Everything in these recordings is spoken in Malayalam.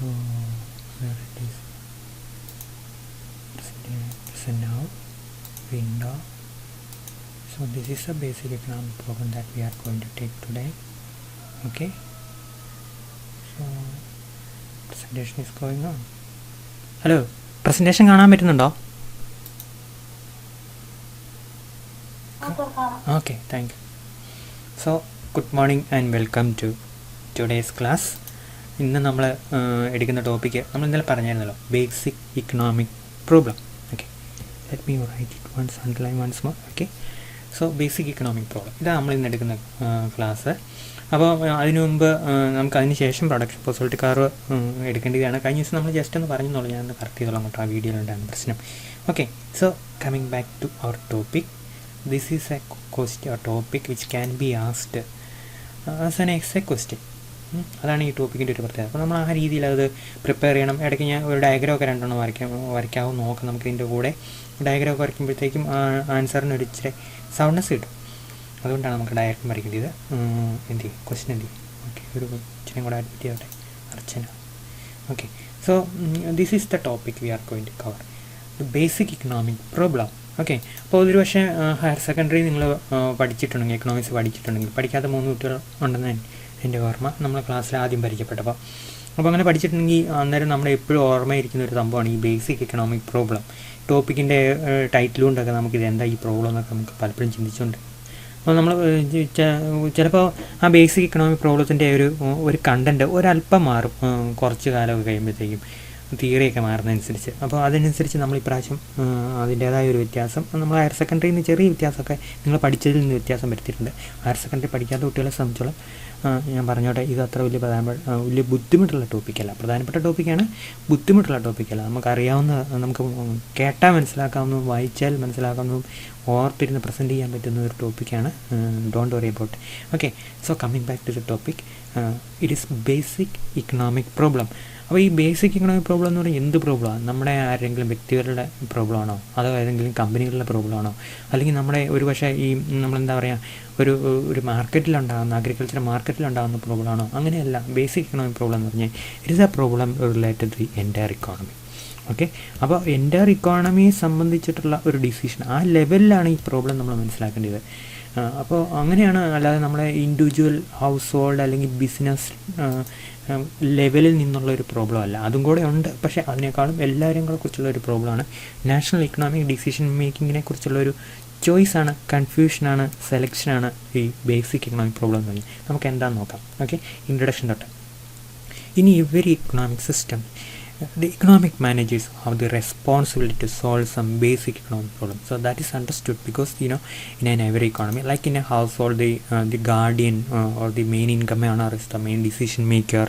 So where it is present now, window. So this is a basic economic problem that we are going to take today. Okay, so presentation is going on. Hello, presentation കാണാൻ പറ്റുന്നുണ്ടോ? Okay, thank you. So good morning and welcome to today's class. ഇന്ന് നമ്മൾ എടുക്കുന്ന ടോപ്പിക്ക് നമ്മൾ ഇന്നലെ പറഞ്ഞിരുന്നല്ലോ, basic economic problem. Okay, let me write it once, underline once more. Okay, so basic economic problem ഇതാണ് നമ്മൾ ഇന്ന് എടുക്കുന്ന ക്ലാസ്. അപ്പോൾ അതിനു മുമ്പ് നമുക്ക് അതിന് ശേഷം പ്രൊഡക്ഷൻ പോസിബിലിറ്റി കർവ് എടുക്കേണ്ടതാണ്. കഴിഞ്ഞ ദിവസം നമ്മൾ ജസ്റ്റ് ഒന്ന് പറഞ്ഞെന്നുള്ളൂ, ഞാനൊന്ന് കറക്റ്റ് ചെയ്തോളാം കേട്ടോ, ആ വീഡിയോയിലുണ്ടാകുന്ന പ്രശ്നം. Okay, so coming back to our topic. This is a question or topic which can be asked as an essay question. അതാണ് ഈ ടോപ്പിക്കിൻ്റെ ഒരു പ്രത്യേകത. അപ്പോൾ നമ്മൾ ആ രീതിയിൽ അത് പ്രിപ്പയർ ചെയ്യണം. ഇടയ്ക്ക് ഞാൻ ഒരു ഡയഗ്രാമൊക്കെ രണ്ടെണ്ണം വരയ്ക്കാവും നോക്കാം. നമുക്ക് ഇതിൻ്റെ കൂടെ ഡയഗ്രാമൊക്കെ വരയ്ക്കുമ്പോഴത്തേക്കും ആൻസറിന് ഒരു ഇച്ചിരി സൗണ്ട്നെസ് കിട്ടും. അതുകൊണ്ടാണ് നമുക്ക് ഡയഗ്രാം വരയ്ക്കേണ്ടത്. എന്ത് ചെയ്യും, ക്വസ്റ്റ്യൻ എന്ത് ചെയ്യും. ഓക്കെ, ഒരു ഇച്ചിരി കൂടെ അഡ്മിറ്റ് ചെയ്യട്ടെ, Archana. Okay, so this is the topic we are going to cover, the basic economic problem. Okay, അപ്പോൾ ഒരു പക്ഷേ ഹയർ സെക്കൻഡറി നിങ്ങൾ പഠിച്ചിട്ടുണ്ടെങ്കിൽ, എക്കണോമിക്സ് പഠിച്ചിട്ടുണ്ടെങ്കിൽ, പഠിക്കാത്ത 3 കുട്ടികൾ ഉണ്ടെന്ന് എൻ്റെ ഓർമ്മ നമ്മൾ ക്ലാസ്സിൽ ആദ്യം പരിചയപ്പെട്ടപ്പോൾ. അപ്പോൾ അങ്ങനെ പഠിച്ചിട്ടുണ്ടെങ്കിൽ അന്നേരം നമ്മുടെ എപ്പോഴും ഓർമ്മയിരിക്കുന്ന ഒരു സംഭവമാണ് ഈ ബേസിക് ഇക്കണോമിക് പ്രോബ്ലം. ടോപ്പിക്കിൻ്റെ ടൈറ്റിൽ കൊണ്ടൊക്കെ നമുക്കിത് എന്താ ഈ പ്രോബ്ലം എന്നൊക്കെ നമുക്ക് പലപ്പോഴും ചിന്തിച്ചുകൊണ്ട്, അപ്പോൾ നമ്മൾ ചിലപ്പോൾ ആ ബേസിക് ഇക്കണോമിക് പ്രോബ്ലത്തിൻ്റെ ഒരു കണ്ടൻറ്റ് ഒരല്പം മാറും കുറച്ച് കാലമൊക്കെ കഴിയുമ്പോഴത്തേക്കും, തിയറിയൊക്കെ മാറുന്നതനുസരിച്ച്. അപ്പോൾ അതിനനുസരിച്ച് നമ്മൾ ഇപ്രാവശ്യം അതിൻ്റേതായ ഒരു വ്യത്യാസം, നമ്മൾ ഹയർ സെക്കൻഡറിയിൽ നിന്ന് ചെറിയ വ്യത്യാസമൊക്കെ നിങ്ങൾ പഠിച്ചതിൽ നിന്ന് വ്യത്യാസം വരുത്തിയിട്ടുണ്ട്. ഹയർ സെക്കൻഡറി പഠിക്കാത്ത കുട്ടികളെ സംബന്ധിച്ചോളം ഞാൻ പറഞ്ഞോട്ടെ, ഇത് അത്ര വലിയ ബുദ്ധിമുട്ടുള്ള ടോപ്പിക്കല്ല. പ്രധാനപ്പെട്ട ടോപ്പിക്കാണ്, ബുദ്ധിമുട്ടുള്ള ടോപ്പിക്കല്ല. നമുക്കറിയാവുന്ന, നമുക്ക് കേട്ടാൽ മനസ്സിലാക്കാവുന്നതും വായിച്ചാൽ മനസ്സിലാക്കാവുന്നതും ഓർത്തിരുന്ന് പ്രസൻറ്റ് ചെയ്യാൻ പറ്റുന്ന ഒരു ടോപ്പിക്കാണ്. Don't worry about. Okay, so coming back to the topic, it is basic economic problem. അപ്പോൾ ഈ ബേസിക് ഇക്കണോമിക് പ്രോബ്ലം എന്ന് പറഞ്ഞാൽ എന്ത് പ്രോബ്ലമാണ്? നമ്മുടെ ആരെങ്കിലും വ്യക്തികളുടെ പ്രോബ്ലമാണോ, അതോ ഏതെങ്കിലും കമ്പനികളുടെ പ്രോബ്ലമാണോ, അല്ലെങ്കിൽ നമ്മുടെ ഒരു പക്ഷേ ഈ നമ്മളെന്താ പറയുക, ഒരു മാർക്കറ്റിലുണ്ടാകുന്ന, അഗ്രികൾച്ചർ മാർക്കറ്റിലുണ്ടാകുന്ന പ്രോബ്ലമാണോ? അങ്ങനെയല്ല. ബേസിക് ഇക്കണോമിക് പ്രോബ്ലം എന്ന് പറഞ്ഞാൽ it is a problem related to entire economy. Okay, അപ്പോൾ എൻ്റയർ ഇക്കോണമിയെ സംബന്ധിച്ചിട്ടുള്ള ഒരു ഡിസിഷൻ, ആ ലെവലിലാണ് ഈ പ്രോബ്ലം നമ്മൾ മനസ്സിലാക്കേണ്ടത്. അപ്പോൾ അങ്ങനെയാണ്, അല്ലാതെ നമ്മളെ ഇൻഡിവിജ്വൽ ഹൗസ് ഹോൾഡ് അല്ലെങ്കിൽ ബിസിനസ് ലെവലിൽ നിന്നുള്ള ഒരു പ്രോബ്ലം അല്ല. അതും കൂടെ ഉണ്ട്, പക്ഷേ അതിനേക്കാളും എല്ലാവരെയും കുറിച്ചുള്ള ഒരു പ്രോബ്ലമാണ്. നാഷണൽ ഇക്കണോമിക് ഡിസിഷൻ മേക്കിങ്ങിനെ കുറിച്ചുള്ളൊരു ചോയ്സാണ്, കൺഫ്യൂഷനാണ്, സെലക്ഷനാണ് ഈ ബേസിക് ഇക്കണോമിക് പ്രോബ്ലം എന്ന് പറഞ്ഞാൽ. നമുക്ക് എന്താണെന്ന് നോക്കാം. ഓക്കെ, ഇൻട്രൊഡക്ഷൻ തൊട്ട്. In every economic system, the economic managers have the responsibility to solve some basic economic problems. So that is understood because in an every economy, like in a household, the guardian or the main income earner is the main decision maker.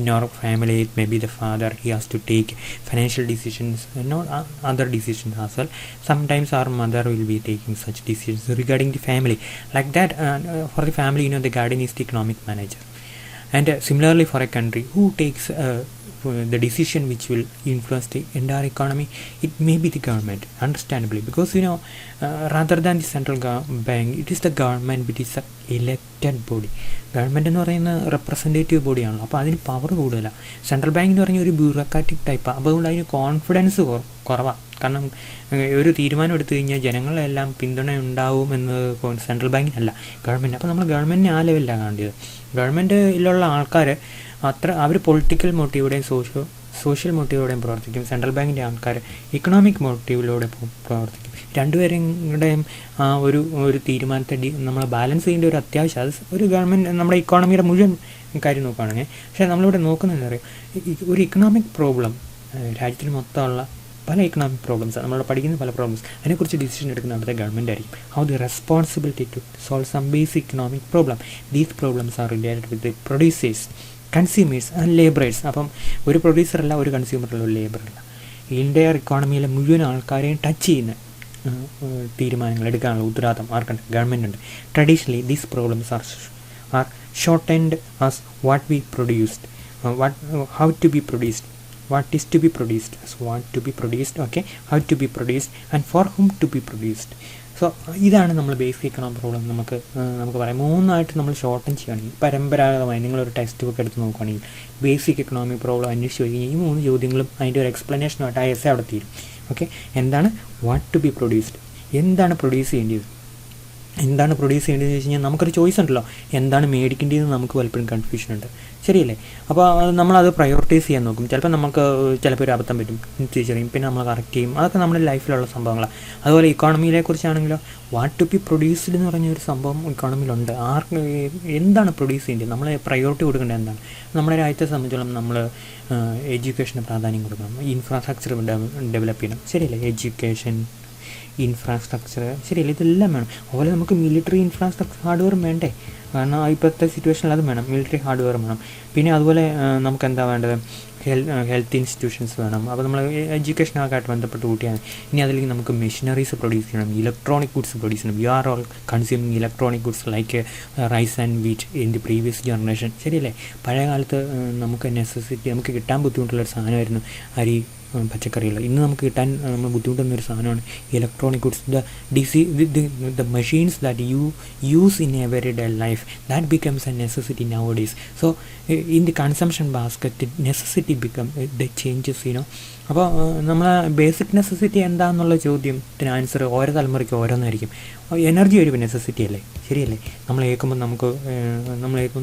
In our family, it may be the father. He has to take financial decisions and not other decisions as well. Sometimes our mother will be taking such decisions regarding the family. Like that, for the family, the guardian is the economic manager. And similarly for a country, who takes the decision which will influence the entire economy, it may be the government, understandably, because rather than the central bank, it is the government which is an elected body. Government എന്ന് പറയുന്ന റെപ്രസെൻറ്റേറ്റീവ് ബോഡിയാണല്ലോ, അപ്പോൾ അതിന് പവർ കൂടുതലാണ്. സെൻട്രൽ ബാങ്ക് എന്ന് പറഞ്ഞാൽ ഒരു ബ്യൂറോക്രാറ്റിക് ടൈപ്പാണ്. അപ്പോൾ അതുകൊണ്ട് അതിന് കോൺഫിഡൻസ് കുറവാണ്. കാരണം ഒരു തീരുമാനം എടുത്തു കഴിഞ്ഞാൽ ജനങ്ങളെല്ലാം പിന്തുണ ഉണ്ടാവും എന്നത് സെൻട്രൽ ബാങ്കിനല്ല, ഗവൺമെൻറ്. അപ്പോൾ നമ്മൾ ഗവൺമെൻറ്റിനെ ആ ലെവലിലാണ് കാണേണ്ടത്. ഗവൺമെൻറ്റിലുള്ള ആൾക്കാർ അവർ പൊളിറ്റിക്കൽ മോട്ടീവോടെയും സോഷ്യൽ മോട്ടീവോടെയും പ്രവർത്തിക്കും. സെൻട്രൽ ബാങ്കിൻ്റെ ആൾക്കാർ ഇക്കണോമിക് മോട്ടീവിലൂടെ പ്രവർത്തിക്കും. രണ്ടുപേരുടെയും ഒരു തീരുമാനത്തെ നമ്മൾ ബാലൻസ് ചെയ്യേണ്ട ഒരു അത്യാവശ്യം. അത് ഒരു ഗവൺമെൻറ് നമ്മുടെ ഇക്കോണമിയുടെ മുഴുവൻ കാര്യം നോക്കുകയാണെങ്കിൽ. പക്ഷേ നമ്മളിവിടെ നോക്കുന്നതെന്ന് പറയും, ഒരു ഇക്കണോമിക് പ്രോബ്ലം രാജ്യത്തിന് മൊത്തമുള്ള പല ഇക്കണോമിക് പ്രോബ്ലംസ്, നമ്മൾ പഠിക്കുന്ന പല പ്രോബ്ലംസ്, അതിനെക്കുറിച്ച് ഡിസിഷൻ എടുക്കുന്ന അവിടുത്തെ ഗവൺമെൻറ് ആയിരിക്കും. How the responsibility to solve some basic economic problem. These problems are related with the producers, consumers and labourers. അപ്പം ഒരു പ്രൊഡ്യൂസറല്ല, ഒരു കൺസ്യൂമറല്ല, ഒരു ലേബറല്ല. ഇന്ത്യൻ ഇക്കോണമിയിലെ മുഴുവൻ ആൾക്കാരെയും ടച്ച് ചെയ്യുന്ന തീരുമാനങ്ങൾ എടുക്കാനുള്ള ഉത്തരവാദിത്തം ആർക്കുണ്ട്? ഗവൺമെൻറ് ഉണ്ട്. Traditionally these problems R short end as what we produced, how to be produced, what is to be produced, so what to be produced, okay, how to be produced and for whom to be produced. So ഇതാണ് നമ്മൾ ബേസിക് ഇക്കണോമിക് പ്രോബ്ലം നമുക്ക് പറയാം. മൂന്നായിട്ട് നമ്മൾ ഷോർട്ടൻ ചെയ്യുകയാണെങ്കിൽ പരമ്പരാഗതമായി നിങ്ങളൊരു ടെക്സ്റ്റ് ബുക്ക് എടുത്ത് നോക്കുകയാണെങ്കിൽ ബേസിക് ഇക്കണോമിക് പ്രോബ്ലം അന്വേഷിച്ച് വരികയും ഈ 3 ചോദ്യങ്ങളും അതിൻ്റെ ഒരു എക്സ്പ്ലനേഷനുമായിട്ട് ആ എസ്സേ അവിടെ തീരും. ഓക്കെ, എന്താണ് വാട്ട് ടു ബി പ്രൊഡ്യൂസ്ഡ്, എന്താണ് പ്രൊഡ്യൂസ് ചെയ്യേണ്ടത്, എന്താണ് പ്രൊഡ്യൂസ് ചെയ്യേണ്ടതെന്ന് വെച്ച് കഴിഞ്ഞാൽ നമുക്കൊരു ചോയ്സ് ഉണ്ടല്ലോ, എന്താണ് മേടിക്കേണ്ടതെന്ന് നമുക്ക് പലപ്പോഴും കൺഫ്യൂഷൻ ഉണ്ട്, ശരിയല്ലേ? അപ്പോൾ നമ്മളത് പ്രയോറിറ്റൈസ് ചെയ്യാൻ നോക്കും. ചിലപ്പോൾ ഒരു അബദ്ധം പറ്റും, തിരിച്ചറിയും, പിന്നെ നമ്മൾ കറക്റ്റ് ചെയ്യും. അതൊക്കെ നമ്മുടെ ലൈഫിലുള്ള സംഭവങ്ങളാണ്. അതുപോലെ ഇക്കോണമിയെ കുറിച്ചാണെങ്കിലോ വാട്ട് ടു ബി പ്രൊഡ്യൂസ്ഡ് എന്ന് പറഞ്ഞൊരു സംഭവം ഇക്കോണമിയിലുണ്ട്. എന്താണ് പ്രൊഡ്യൂസ് ചെയ്യേണ്ടത്, നമ്മൾ പ്രയോറിറ്റി കൊടുക്കേണ്ടത് എന്താണ്. നമ്മുടെ രാജ്യത്തെ സംബന്ധിച്ചോളം നമ്മൾ എഡ്യൂക്കേഷന് പ്രാധാന്യം കൊടുക്കണം, ഇൻഫ്രാസ്ട്രക്ചർ ഡെവലപ്പ് ചെയ്യണം, ശരിയല്ലേ? എഡ്യൂക്കേഷൻ, ഇൻഫ്രാസ്ട്രക്ചർ, ശരിയല്ലേ? ഇതെല്ലാം വേണം. അതുപോലെ നമുക്ക് മിലിറ്ററി ഇൻഫ്രാസ്ട്രക്ചർ ഹാർഡ്വെയർ വേണ്ടേ, കാരണം ഇപ്പോഴത്തെ സിറ്റുവേഷനിൽ അത് വേണം, മിലിറ്ററി ഹാർഡ്വെയർ വേണം. പിന്നെ അതുപോലെ നമുക്ക് എന്താ വേണ്ടത്, ഹെൽത്ത് ഇൻസ്റ്റിറ്റ്യൂഷൻസ് വേണം. അപ്പോൾ നമ്മൾ എഡ്യൂക്കേഷനൊക്കെ ആയിട്ട് ബന്ധപ്പെട്ട് കൂട്ടിയാണ്. ഇനി അതിലേക്ക് നമുക്ക് മെഷീനറീസ് പ്രൊഡ്യൂസ് ചെയ്യണം, ഇലക്ട്രോണിക് ഗുഡ്സ് പ്രൊഡ്യൂസ് ചെയ്യണം. We are all consuming electronic goods like rice and wheat in the previous generation, ശരിയല്ലേ? പഴയ കാലത്ത് നമുക്ക് കിട്ടാൻ ബുദ്ധിമുട്ടുള്ളൊരു സാധനമായിരുന്നു അരി, പച്ചക്കറികൾ. ഇന്ന് നമുക്ക് കിട്ടാൻ നമ്മൾ ബുദ്ധിമുട്ടുന്നൊരു സാധനമാണ് electronic goods. The machines that you use in every day life, that becomes A necessity now days. So in the consumption basket necessity become the changes, you know. അപ്പോൾ നമ്മളെ ബേസിക് നെസസിറ്റി എന്താണെന്നുള്ള ചോദ്യത്തിന് ആൻസർ ഓരോ തലമുറയ്ക്ക് ഓരോന്നായിരിക്കും. എനർജി ഒരു നെസസിറ്റി അല്ലേ, ശരിയല്ലേ? നമ്മൾ ഏൽക്കുമ്പോൾ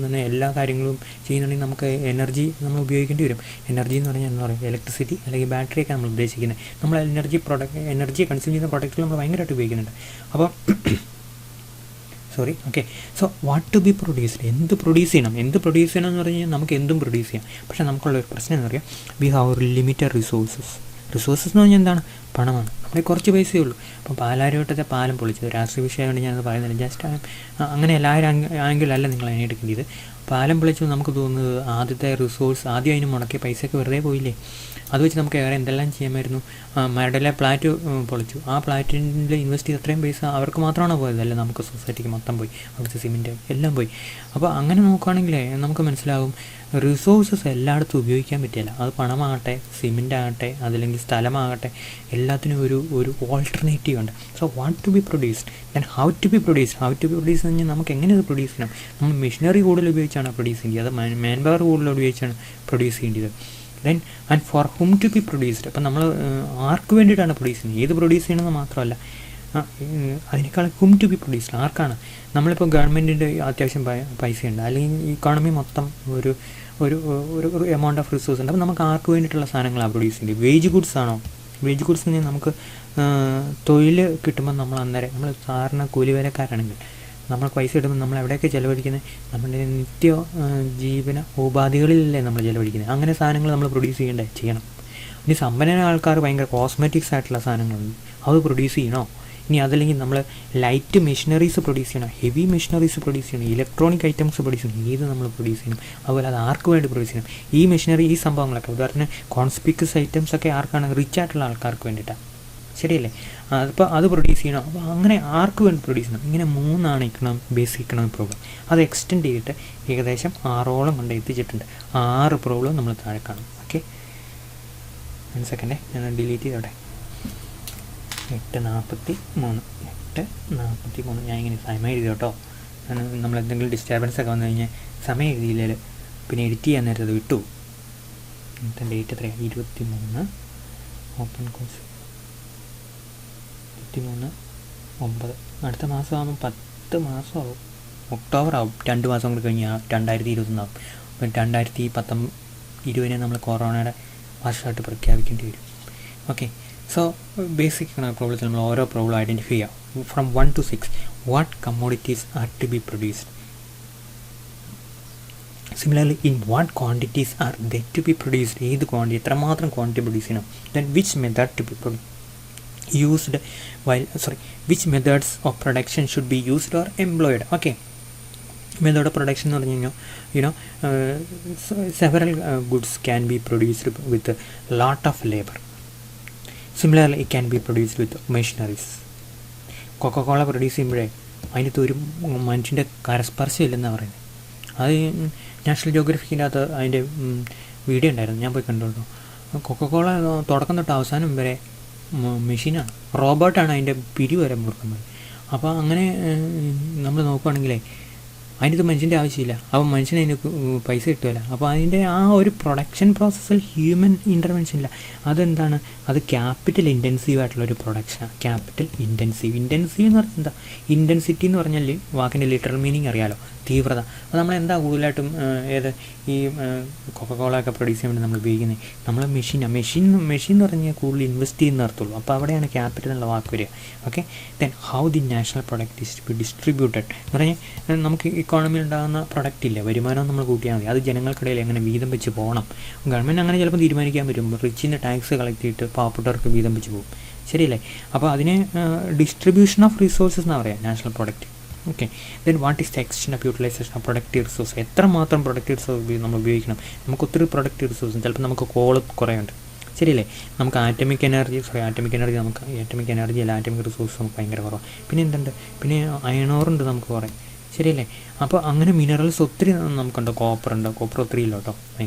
തന്നെ എല്ലാ കാര്യങ്ങളും ചെയ്യുന്നുണ്ടെങ്കിൽ നമുക്ക് എനർജി നമ്മൾ ഉപയോഗിക്കേണ്ടി വരും. എനർജി എന്ന് പറഞ്ഞാൽ എന്താ പറയുക, ഇലക്ട്രിസിറ്റി അല്ലെങ്കിൽ ബാറ്ററിയൊക്കെ നമ്മൾ ഉദ്ദേശിക്കുന്നത്. നമ്മൾ എനർജി കൺസ്യൂം ചെയ്യുന്ന പ്രൊഡക്റ്റുകൾ നമ്മൾ ഭയങ്കരമായിട്ട് ഉപയോഗിക്കുന്നുണ്ട്. അപ്പോൾ okay, so what to be produced, എന്ത് പ്രൊഡ്യൂസ് ചെയ്യണം എന്ന് പറഞ്ഞു കഴിഞ്ഞാൽ നമുക്ക് എന്തും പ്രൊഡ്യൂസ് ചെയ്യാം. പക്ഷേ നമുക്കുള്ളൊരു പ്രശ്നം എന്ന് പറയുക, വി ഹാവ് ലിമിറ്റഡ് റിസോഴ്സസ് എന്ന് പറഞ്ഞാൽ എന്താണ്, പണമാണ്. നമ്മുടെ കുറച്ച് പൈസയേ ഉള്ളൂ. അപ്പോൾ പാലാരിവട്ടത്തെ പാലം പൊളിച്ചത് രാഷ്ട്രീയ വിഷയമായിട്ട് ഞാനത് പറയുന്നില്ല, ജസ്റ്റ് അങ്ങനെ എല്ലാവരും ആംഗിളല്ല നിങ്ങൾ അതിനെ എടുക്കേണ്ടത്. പാലം പൊളിച്ചത് നമുക്ക് തോന്നുന്നത് ആദ്യത്തെ റിസോഴ്സ്, ആദ്യം അതിന് മുടക്കിയ പൈസയൊക്കെ വെറുതെ പോയില്ലേ. അത് വെച്ച് നമുക്ക് വേറെ എന്തെല്ലാം ചെയ്യാമായിരുന്നു. മരടിലെ ഫ്ലാറ്റ് പൊളിച്ചു, ആ ഫ്ലാറ്റിൽ ഇൻവെസ്റ്റ് ചെയ്ത് അത്രയും പൈസ അവർക്ക് മാത്രമാണോ പോയത്, അല്ല നമുക്ക് സൊസൈറ്റിക്ക് മൊത്തം പോയി, അവിടുത്തെ സിമെൻറ്റ് എല്ലാം പോയി. അപ്പോൾ അങ്ങനെ നോക്കുകയാണെങ്കിൽ നമുക്ക് മനസ്സിലാകും റിസോഴ്സസ് എല്ലായിടത്തും ഉപയോഗിക്കാൻ പറ്റില്ല. അത് പണമാകട്ടെ, സിമെൻ്റ് ആകട്ടെ, അതല്ലെങ്കിൽ സ്ഥലമാകട്ടെ, എല്ലാത്തിനും ഒരു ഓൾട്ടർനേറ്റീവ് ഉണ്ട്. So what to be produced, then how to be produced എന്ന് പറഞ്ഞാൽ നമുക്ക് എങ്ങനെ ഇത് പ്രൊഡ്യൂസ് ചെയ്യണം. നമ്മൾ മെഷീനറി കൂടുതൽ ഉപയോഗിച്ചാണ് പ്രൊഡ്യൂസ് ചെയ്യേണ്ടത്, അത് മാൻ പവർ കൂടുതൽ ഉപയോഗിച്ചാണ് പ്രൊഡ്യൂസ് ചെയ്യേണ്ടത്. Then and for whom to be produced, അപ്പം നമ്മൾ ആർക്ക് വേണ്ടിയിട്ടാണ് പ്രൊഡ്യൂസ് ചെയ്യുന്നത്, ഏത് പ്രൊഡ്യൂസ് ചെയ്യണമെന്ന് മാത്രമല്ല, അതിനേക്കാൾ ഹും ടു ബി പ്രൊഡ്യൂസ്ഡ്, ആർക്കാണ്. നമ്മളിപ്പോൾ ഗവൺമെൻറ്റിൻ്റെ അത്യാവശ്യം പൈസയുണ്ട്, അല്ലെങ്കിൽ ഇക്കോണമി മൊത്തം ഒരു എമൗണ്ട് ഓഫ് റിസോഴ്സ് ഉണ്ട്. അപ്പോൾ നമുക്ക് ആർക്ക് വേണ്ടിയിട്ടുള്ള സാധനങ്ങളാണ് പ്രൊഡ്യൂസ് ചെയ്യുന്നത്. വേജ് ഗുഡ്സ് ആണോ? വേജ് ഗുഡ്സ് എന്ന് നമുക്ക് തൊഴിൽ കിട്ടുമ്പോൾ നമ്മൾ സാധാരണ കൂലിവേലക്കാരാണെങ്കിൽ നമ്മൾ പൈസ കിട്ടുമ്പോൾ നമ്മൾ എവിടെയൊക്കെ ചിലവഴിക്കുന്നത്, നമ്മുടെ നിത്യ ജീവന ഉപാധികളിലല്ലേ നമ്മൾ ചിലവഴിക്കുന്നത്. അങ്ങനെ സാധനങ്ങൾ നമ്മൾ പ്രൊഡ്യൂസ് ചെയ്യണം. ഇനി സമ്പന്നരായ ആൾക്കാർ ഭയങ്കര കോസ്മെറ്റിക്സ് ആയിട്ടുള്ള സാധനങ്ങളുണ്ട്, അത് പ്രൊഡ്യൂസ് ചെയ്യണോ? ഇനി അതല്ലെങ്കിൽ നമ്മൾ ലൈറ്റ് മെഷീനറീസ് പ്രൊഡ്യൂസ് ചെയ്യണം, ഹെവി മെഷീനറീസ് പ്രൊഡ്യൂസ് ചെയ്യണം, ഇലക്ട്രോണിക് ഐറ്റംസ് പ്രൊഡ്യൂസ് ചെയ്യണം, ഏത് നമ്മൾ പ്രൊഡ്യൂസ് ചെയ്യണം. അതുപോലെ അത് ആർക്ക് വേണ്ടി പ്രൊഡ്യൂസ് ചെയ്യണം. ഈ മെഷീനറി, ഈ സംഭവങ്ങളൊക്കെ ഉദാഹരണം കോൺസ്പിക്യൂസ് ഐറ്റംസ് ഒക്കെ ആർക്കാണ്, റിച്ച് ആയിട്ടുള്ള ആൾക്കാർക്ക് വേണ്ടിയിട്ടാണ്, ശരിയല്ലേ? അപ്പോൾ അത് പ്രൊഡ്യൂസ് ചെയ്യണം. അപ്പോൾ അങ്ങനെ ആർക്ക് വേണ്ടി പ്രൊഡ്യൂസ് ചെയ്യണം. ഇങ്ങനെ 3 ബേസിക് ഇക്കണോമിക് പ്രോബ്ലം. അത് എക്സ്റ്റെൻഡ് ചെയ്തിട്ട് ഏകദേശം 6ഓളം കൊണ്ട് എത്തിച്ചിട്ടുണ്ട്. 6 പ്രോബ്ലം നമ്മൾ താഴെ കാണും. ഓക്കെ, 1 സെക്കൻഡേ, ഞാൻ ഡിലീറ്റ് ചെയ്തോട്ടെ. 8:43 ഞാൻ ഇങ്ങനെ സമയം എഴുതി കേട്ടോ. നമ്മൾ എന്തെങ്കിലും ഡിസ്റ്റർബൻസ് ഒക്കെ വന്നു കഴിഞ്ഞാൽ സമയം എഴുതിയില്ലേ, പിന്നെ എഡിറ്റ് ചെയ്യാൻ നേരത്തെ അത് വിട്ടു. ഇന്നത്തെ ഡേറ്റ് എത്രയാണ്? 23 ഓപ്പൺ കോഴ്സ് 23/9. അടുത്ത മാസം ആകുമ്പോൾ 10 മാസമാവും, ഒക്ടോബർ ആവും. 2 മാസം കൂടി കഴിഞ്ഞാൽ 2021 ആവും. അപ്പം 2020 നമ്മൾ കൊറോണയുടെ വർഷമായിട്ട് പ്രഖ്യാപിക്കേണ്ടി വരും. ഓക്കെ, സോ ബേസിക് പ്രോബ്ലത്തിൽ നമ്മൾ ഓരോ പ്രോബ്ലം ഐഡൻറ്റിഫൈ ചെയ്യാം. From 1 to 6 what commodities are to be produced. Similarly in what quantities are they to be produced, ഏത് ക്വാണ്ടിറ്റി, എത്രമാത്രം ക്വാണ്ടിറ്റി പ്രൊഡ്യൂസ് ചെയ്യണം. Then which method to be used which methods of production should be used or employed. Okay, method of production എന്ന് പറഞ്ഞു കഴിഞ്ഞാൽ several goods can be produced with a lot of labor. Similarly it can be produced with machineries. Coca Cola produce ചെയ്യുമ്പോഴേ അതിനകത്ത് ഒരു മനുഷ്യൻ്റെ കരസ്പർശം ഇല്ലെന്നാണ് പറയുന്നത്. അത് നാഷണൽ ജോഗ്രഫിക്കിൻ്റെ അകത്ത് അതിൻ്റെ വീഡിയോ ഉണ്ടായിരുന്നു, ഞാൻ പോയി കണ്ടോളൂ. കൊക്കക്കോള തുടക്കം തൊട്ട് അവസാനം വരെ മെഷീനാണ്, റോബോട്ടാണ് അതിൻ്റെ പിരി വരെ മുറുക്കുന്നത്. അപ്പോൾ അങ്ങനെ നമ്മൾ നോക്കുകയാണെങ്കിലേ അതിനകത്ത് മനുഷ്യൻ്റെ ആവശ്യമില്ല. അപ്പോൾ മനുഷ്യന് അതിന് പൈസ കിട്ടുമല്ല. അപ്പോൾ അതിൻ്റെ ആ ഒരു പ്രൊഡക്ഷൻ പ്രോസസ്സിൽ ഹ്യൂമൻ ഇൻ്റർവെൻഷൻ ഇല്ല. അതെന്താണ്? അത് ക്യാപിറ്റൽ ഇൻറ്റൻസീവ് ആയിട്ടുള്ളൊരു പ്രൊഡക്ഷനാണ്. ക്യാപിറ്റൽ ഇൻറ്റൻസീവ് എന്ന് പറഞ്ഞാൽ എന്താ? ഇൻറ്റൻസിറ്റി എന്ന് പറഞ്ഞാൽ വാക്കിൻ്റെ ലിറ്ററൽ മീനിങ് അറിയാലോ, തീവ്രത. അപ്പോൾ നമ്മളെന്താ കൂടുതലായിട്ടും ഈ കൊക്കക്കോള ഒക്കെ പ്രൊഡ്യൂസ് ചെയ്യാൻ വേണ്ടി നമ്മൾ ഉപയോഗിക്കുന്നത് നമ്മൾ മെഷീൻ എന്ന് പറഞ്ഞാൽ കൂടുതൽ ഇൻവെസ്റ്റ് ചെയ്യുന്ന അർത്ഥമുള്ളൂ. അപ്പോൾ അവിടെയാണ് ക്യാപിറ്റൽ എന്നുള്ള വാക്ക് വരിക. Okay, then how the national product is to be distributed എന്ന് പറഞ്ഞാൽ നമുക്ക് ഇക്കോണമിയിൽ ഉണ്ടാകുന്ന പ്രൊഡക്റ്റ് ഇല്ല, വരുമാനം നമ്മൾ കൂട്ടിയാൽ മതി. അത് ജനങ്ങൾക്കിടയിൽ എങ്ങനെ വീതം വെച്ച് പോകണം. ഗവൺമെൻറ് അങ്ങനെ ചിലപ്പോൾ തീരുമാനിക്കാൻ പറ്റും. റിച്ചിൻ്റെ ടാക്സ് കളക്ട് ചെയ്തിട്ട് പാവപ്പെട്ടവർക്ക് വീതം വെച്ച് പോകും, ശരിയല്ലേ? അപ്പോൾ അതിനെ ഡിസ്ട്രിബ്യൂഷൻ ഓഫ് റിസോഴ്സസ് എന്നാണ് പറയുക national product. Okay, then what is the extent of utilisation of productive resource? എത്രമാത്രം പ്രൊഡക്റ്റീവ് റിസോഴ്സ് നമ്മൾ ഉപയോഗിക്കണം? നമുക്ക് ഒത്തിരി പ്രൊഡക്റ്റീവ് റിസോഴ്സ്, ചിലപ്പോൾ നമുക്ക് കോള് കുറേ ഉണ്ട്, ശരിയല്ലേ? നമുക്ക് ആറ്റമിക് എനർജി നമുക്ക് ആറ്റമിക് എനർജി അല്ല, ആറ്റമിക് റിസോഴ്സ് നമുക്ക് ഭയങ്കര കുറവാണ്. പിന്നെ എന്തുണ്ട്? പിന്നെ അയണോറുണ്ട് നമുക്ക് കുറേ, ശരിയല്ലേ? അപ്പോൾ അങ്ങനെ മിനറൽസ് ഒത്തിരി നമുക്കുണ്ട്. കോപ്പർ ഒത്തിരി ഇല്ല കേട്ടോ,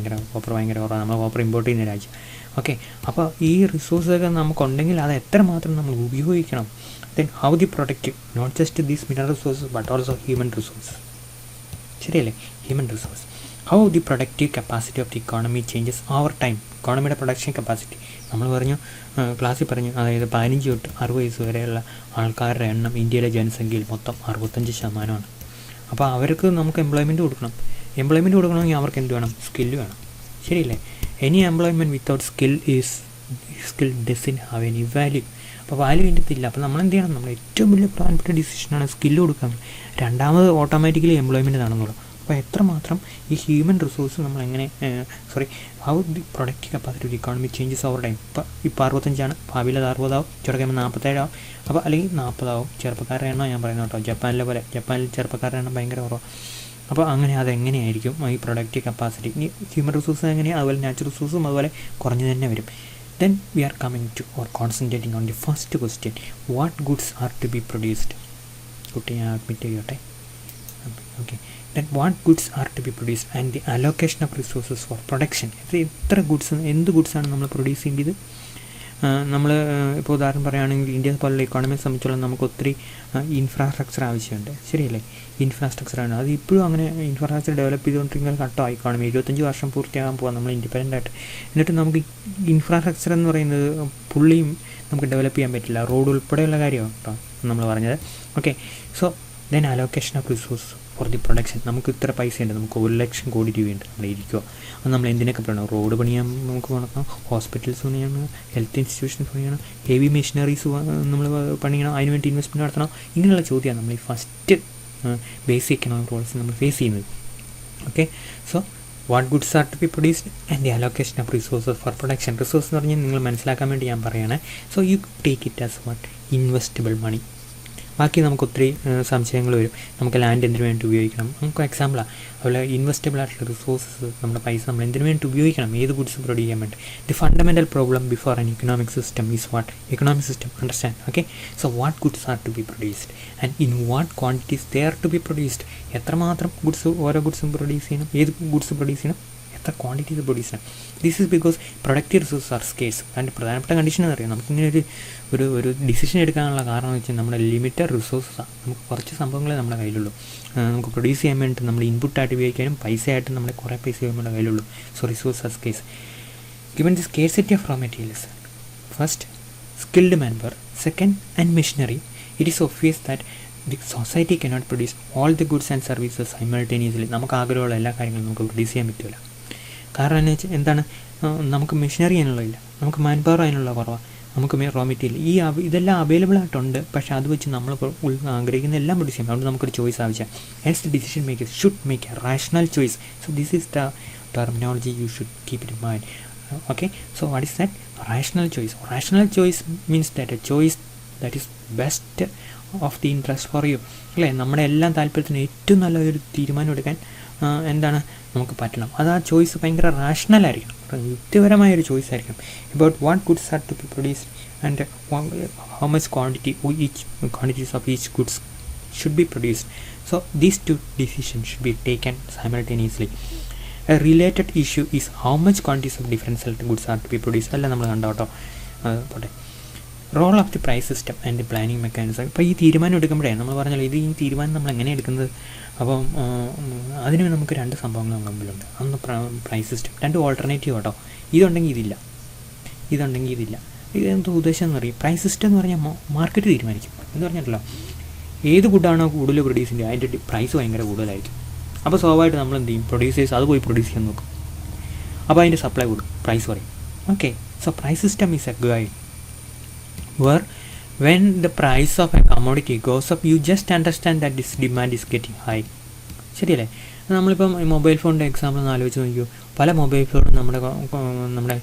കോപ്പർ ഭയങ്കര കുറവാണ്. നമ്മൾ കോപ്പർ ഇമ്പോർട്ട് ചെയ്യുന്ന രാജ്യം. ഓക്കെ, അപ്പോൾ ഈ റിസോഴ്സൊക്കെ നമുക്കുണ്ടെങ്കിൽ അത് എത്രമാത്രം നമ്മൾ ഉപയോഗിക്കണം? Then how the productive not just these mineral resources but also human resources, ശരിയല്ലേ? Human resource. How the productive capacity of the economy changes over time. ഇക്കോണമിയുടെ പ്രൊഡക്ഷൻ കപ്പാസിറ്റി നമ്മൾ ക്ലാസ്സിൽ പറഞ്ഞു, അതായത് 15 തൊട്ട് 60 വയസ്സ് വരെയുള്ള ആൾക്കാരുടെ എണ്ണം ഇന്ത്യയിലെ ജനസംഖ്യയിൽ മൊത്തം 65%. അപ്പോൾ അവർക്ക് നമുക്ക് എംപ്ലോയ്മെൻറ്റ് കൊടുക്കണമെങ്കിൽ അവർക്ക് എന്ത് വേണം? സ്കില്ല് വേണം, ശരിയല്ലേ? Any employment without skill doesn't have any value. അപ്പോൾ വാല്യൂ ഇല്ല. അപ്പോൾ നമ്മൾ എന്ത് ചെയ്യണം? നമ്മൾ ഏറ്റവും വലിയ പ്രധാനപ്പെട്ട ഡിസിഷനാണ് സ്കില്ല് കൊടുക്കുക. രണ്ടാമത് ഓട്ടോമാറ്റിക്കലി എംപ്ലോയ്മെൻറ്റ് നടന്നുള്ളൂ. അപ്പോൾ എത്രമാത്രം ഈ ഹ്യൂമൻ റിസോഴ്സ് നമ്മൾ എങ്ങനെ how the productive capacity of economy changes over time. ഇപ്പോൾ 65, ഭാവിയിൽ അത് 60 ആവും, ചെറുക്കുമ്പോൾ 47 അപ്പോൾ അല്ലെങ്കിൽ 40 ആവും. ചെറുപ്പക്കാരുടെ എണ്ണം ഞാൻ പറയുന്നത് കേട്ടോ, ജപ്പാനിൽ ചെറുപ്പക്കാരുടെ എണ്ണം ഭയങ്കര കുറവാണ്. അപ്പോൾ അങ്ങനെ അതെങ്ങനെയായിരിക്കും ഈ പ്രൊഡക്റ്റീവ് കപ്പാസിറ്റി? ഇനി ഹ്യൂമൻ റിസോഴ്സ് എങ്ങനെയാണ്, അതുപോലെ നാച്ചുറൽ റിസോഴ്സും അതുപോലെ കുറഞ്ഞു തന്നെ വരും. Then we are coming to or concentrating on the first question, what goods are to be produced? കുട്ടി ഞാൻ അഡ്മിറ്റ് ചെയ്യട്ടെ. Okay, then what goods are to be produced and the allocation of resources for production. എത്ര ഗുഡ്സ്, എന്ത് ഗുഡ്സാണ് നമ്മൾ പ്രൊഡ്യൂസ് ചെയ്യേണ്ടത്? നമ്മൾ ഇപ്പോൾ ഉദാഹരണം പറയുകയാണെങ്കിൽ ഇന്ത്യ പോലുള്ള ഇക്കോണമിയെ സംബന്ധിച്ചോളം നമുക്ക് ഒത്തിരി ഇൻഫ്രാസ്ട്രക്ചർ ആവശ്യമുണ്ട്, ശരിയല്ലേ? ഇൻഫ്രാസ്ട്രക്ചറാണ് അത് ഇപ്പോഴും അങ്ങനെ ഇൻഫ്രാസ്ട്രക്ചർ ഡെവലപ്പ് ചെയ്തുകൊണ്ടിരിക്കുന്ന ഘട്ടം ഇക്കോണമി. 25 വർഷം പൂർത്തിയാകാൻ പോകാം നമ്മൾ ഇൻഡിപെൻഡൻ്റ് ആയിട്ട്. എന്നിട്ട് നമുക്ക് ഇൻഫ്രാസ്ട്രക്ചർ എന്ന് പറയുന്നത് പുള്ളിയും നമുക്ക് ഡെവലപ്പ് ചെയ്യാൻ പറ്റില്ല, റോഡ് ഉൾപ്പെടെയുള്ള കാര്യമാണ് കേട്ടോ നമ്മൾ പറഞ്ഞത്. Okay, so then allocation of resource for the production. നമുക്ക് ഇത്ര പൈസയുണ്ട്, നമുക്ക് 1 ലക്ഷം കോടി രൂപയുണ്ട്, നമ്മൾ ഇരിക്കുക. അത് നമ്മൾ എന്തിനൊക്കെ പറയണം? റോഡ് പണിയാൻ നമുക്ക് പണിയണം, ഹോസ്പിറ്റൽസ് പണിയണം, ഹെൽത്ത് ഇൻസ്റ്റിറ്റ്യൂഷൻസ് പണിയണം, ഹെവി മെഷീനറീസ് നമ്മൾ പണിയണം, അതിനുവേണ്ടി ഇൻവെസ്റ്റ്മെൻറ്റ് നടത്തണം. ഇങ്ങനെയുള്ള ചോദ്യമാണ് നമ്മൾ ഈ ഫസ്റ്റ് ബേസിക് എക്കണോമിക് റൂൾസ് നമ്മൾ ഫേസ് ചെയ്യുന്നത്. Okay, so what goods are to be produced and the allocation of resources for production. Resource എന്ന് പറഞ്ഞാൽ നിങ്ങൾ മനസ്സിലാക്കാൻ വേണ്ടി ഞാൻ പറയുകയാണ്. So you take it as what? Investable money. ബാക്കി നമുക്ക് ഒത്തിരി സംശയങ്ങൾ വരും. നമുക്ക് ലാൻഡ് എന്തിനു വേണ്ടി ഉപയോഗിക്കണം? നമുക്ക് എക്സാമ്പിളാണ്. അതുപോലെ ഇൻവെസ്റ്റബിൾ ആയിട്ടുള്ള റിസോഴ്സസ്, നമ്മുടെ പൈസ നമ്മൾ എന്തിനു വേണ്ടി ഉപയോഗിക്കണം? ഏത് ഗുഡ്സ് പ്രൊഡ്യൂസ് ചെയ്യാൻ വേണ്ടി? The fundamental problem before an economic system is what? Economic system understand. Okay, so what goods are to be produced and in what quantities they are to be produced. എത്രമാത്രം ഗുഡ്സ് ഓരോ ഗുഡ്സും പ്രൊഡ്യൂസ് ചെയ്യണം? ഏത് ഗുഡ്സ് പ്രൊഡ്യൂസ് ചെയ്യണം? എത്ര ക്വാണ്ടിറ്റീസ് പ്രൊഡ്യൂസ് ചെയ്യണം? This is because productive resource are scarce. അതിൻ്റെ പ്രധാനപ്പെട്ട കണ്ടീഷൻ എന്ന് അറിയാം. നമുക്കിങ്ങനെ ഒരു ഡിസിഷൻ എടുക്കാനുള്ള കാരണം എന്ന് വെച്ചാൽ നമ്മുടെ ലിമിറ്റഡ് റിസോഴ്സസാണ്. നമുക്ക് കുറച്ച് സംഭവങ്ങളെ നമ്മുടെ കയ്യിലുള്ളൂ. നമുക്ക് പ്രൊഡ്യൂസ് ചെയ്യാൻ വേണ്ടിയിട്ട് നമ്മൾ ഇൻപുട്ടായിട്ട് ഉപയോഗിക്കാനും പൈസയായിട്ട് നമ്മുടെ കുറേ പൈസ നമ്മുടെ കയ്യിലുള്ളൂ. So resource are scarce. Given the scarcity of raw materials, first skilled manpower, second and machinery, it is obvious that the society cannot produce all the goods and services simultaneously. നമുക്ക് ആഗ്രഹമുള്ള എല്ലാ കാര്യങ്ങളും നമുക്ക് പ്രൊഡ്യൂസ് ചെയ്യാൻ പറ്റില്ല. കാരണം എന്ന് വെച്ചാൽ എന്താണ്? നമുക്ക് മെഷീനറി അതിനുള്ളതില്ല, നമുക്ക് മാൻ പവർ അതിനുള്ള കുറവാണ്, നമുക്ക് റോ മെറ്റീരിയൽ ഇതെല്ലാം അവൈലബിൾ ആയിട്ടുണ്ട്. പക്ഷേ അത് വെച്ച് നമ്മൾ ആഗ്രഹിക്കുന്ന എല്ലാം പ്രൊഡ്യൂസ് ചെയ്യാം. അതുകൊണ്ട് നമുക്കൊരു ചോയ്സ് ആവശ്യം. Hence the decision makers should make A rational choice. So this is the terminology you should keep in mind. Okay, so what is that? Rational choice. Rational choice means that a choice that is best of the interest for you. അല്ലേ? നമ്മുടെ എല്ലാം താല്പര്യത്തിന് ഏറ്റവും നല്ലൊരു തീരുമാനം എടുക്കാൻ എന്താണ് നമുക്ക് പറ്റണം. അത് ആ ചോയ്സ് ഭയങ്കര റാഷണൽ ആയിരിക്കണം, യുക്തിപരമായൊരു ചോയ്സ് ആയിരിക്കണം. About what goods are to be produced and how much quantities of each goods should be produced. So these two decisions should be taken simultaneously. A related issue is how much quantities of different select goods are to be produce. അല്ല നമ്മൾ കണ്ടോ കേട്ടോ. പോട്ടെ. Role of the price system and the planning mechanism. ഇപ്പോൾ ഈ തീരുമാനം എടുക്കുമ്പോഴേ നമ്മൾ പറഞ്ഞല്ലോ, ഈ തീരുമാനം നമ്മൾ എങ്ങനെ എടുക്കുന്നത്. അപ്പം അതിന് നമുക്ക് രണ്ട് സംഭവങ്ങൾ നമ്മുടെ മുമ്പിലുണ്ട്. ഒന്ന് പ്രൈസ് സിസ്റ്റം, രണ്ട് ഓൾട്ടർനേറ്റീവ് കേട്ടോ. ഇതുണ്ടെങ്കിൽ ഇതില്ല, ഇതുണ്ടെങ്കിൽ ഇതില്ല. ഇതെന്ത് ഉദ്ദേശം എന്ന് പറയും. പ്രൈസ് സിസ്റ്റം എന്ന് പറഞ്ഞാൽ മാർക്കറ്റ് തീരുമാനിക്കും എന്ന് പറഞ്ഞിട്ടല്ലോ. ഏത് ഫുഡാണോ കൂടുതൽ പ്രൊഡ്യൂസ് ചെയ്യുന്നത് അതിൻ്റെ പ്രൈസ് ഭയങ്കര കൂടുതലായിരിക്കും. അപ്പോൾ സ്വാഭാവികമായിട്ട് നമ്മൾ എന്ത് ചെയ്യും, പ്രൊഡ്യൂസേഴ്സ് അത് പോയി പ്രൊഡ്യൂസ് ചെയ്യാൻ നോക്കും. അപ്പോൾ അതിൻ്റെ സപ്ലൈ കൂടും, പ്രൈസ് പറയും. Okay, so price system is a guide where when the price of a commodity goes up, you just understand that this demand is getting high. ശരിയല്ലേ? നമ്മളിപ്പം മൊബൈൽ ഫോണിൻ്റെ എക്സാമ്പിൾ ഒന്ന് ആലോചിച്ച് നോക്കിയോ. പല മൊബൈൽ ഫോണും നമ്മുടെ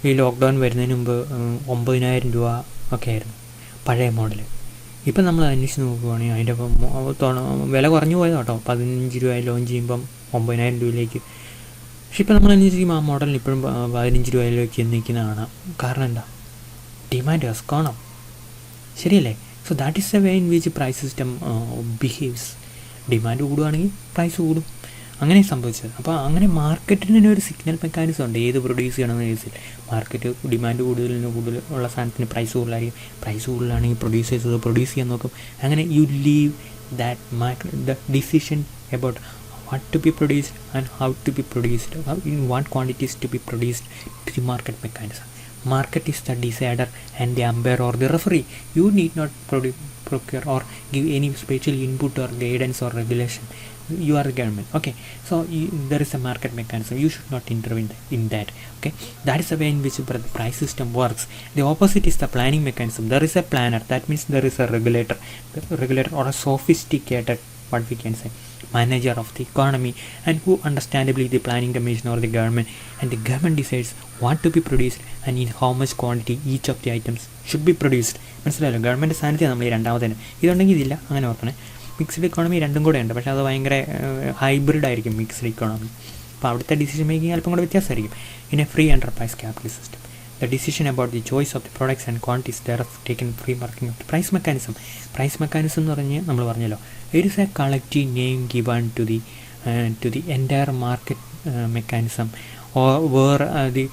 ഈ ലോക്ക്ഡൗൺ വരുന്നതിന് മുമ്പ് 9,000 രൂപ ഒക്കെ ആയിരുന്നു പഴയ മോഡൽ. ഇപ്പം നമ്മൾ അന്വേഷിച്ച് നോക്കുകയാണെങ്കിൽ അതിൻ്റെ വില കുറഞ്ഞു പോയത് കേട്ടോ. 15 രൂപ ലോഞ്ച് ചെയ്യുമ്പം 9,000 രൂപയിലേക്ക്. പക്ഷെ ഇപ്പം നമ്മൾ അന്വേഷിക്കുമ്പോൾ ആ മോഡലിന് ഇപ്പോഴും 15 രൂപയിലേക്ക് നിൽക്കുന്ന കാണാം. കാരണം എന്താ? Demand has gone up. ശരിയല്ലേ? So that is a way in which price system behaves. Demand കൂടുകയാണെങ്കിൽ പ്രൈസ് കൂടും. അങ്ങനെ സംഭവിച്ചത്. അപ്പോൾ അങ്ങനെ മാർക്കറ്റിന് തന്നെ ഒരു സിഗ്നൽ മെക്കാനിസം ഉണ്ട്. ഏത് പ്രൊഡ്യൂസ് ചെയ്യണമെന്ന് കേസിൽ മാർക്കറ്റ് ഡിമാൻഡ് കൂടുതൽ ഉള്ള സാധനത്തിന് പ്രൈസ് കൂടുതലായിരിക്കും. പ്രൈസ് കൂടുതലാണെങ്കിൽ പ്രൊഡ്യൂസേഴ്സ് പ്രൊഡ്യൂസ് ചെയ്യാൻ നോക്കും. അങ്ങനെ you leave that the decision about what to be produced and how to be produced, in what quantities to be produced, to the market mechanism. Market is the decider and the umpire or the referee. You need not procure or give any special input or guidance or regulation. You are the government. Okay, so there is a market mechanism. You should not intervene in that. Okay, that is the way in which the price system works. The opposite is the planning mechanism. There is a planner. That means there is a regulator or a sophisticated, what we can say, manager of the economy, and who understandably the planning commission or the government, and the government decides what to be produced and in how much quantity each of the items should be produced. മനസ്സിലായല്ലോ? ഗവൺമെൻറ് സ്ഥാനത്ത് നമ്മൾ ഈ രണ്ടാമത്തേന്. ഇതുണ്ടെങ്കിൽ ഇതില്ല, അങ്ങനെ ഓർക്കണേ. മിക്സ്ഡ് ഇക്കോണമി രണ്ടും കൂടെ ഉണ്ട്, പക്ഷേ അത് ഭയങ്കര ഹൈബ്രിഡ് ആയിരിക്കും മിക്സ്ഡ് ഇക്കോണമി. അപ്പോൾ അവിടുത്തെ ഡിസിഷൻ മേക്കിംഗ് അല്പം കൂടെ വ്യത്യാസമായിരിക്കും. In a free enterprise capitalist system, the decision about the choice of the products and quantities thereof taken free marking of the price mechanism. Price mechanism എന്ന് പറഞ്ഞ് നമ്മൾ പറഞ്ഞല്ലോ, it is a collective name given to the entire market mechanism, or where the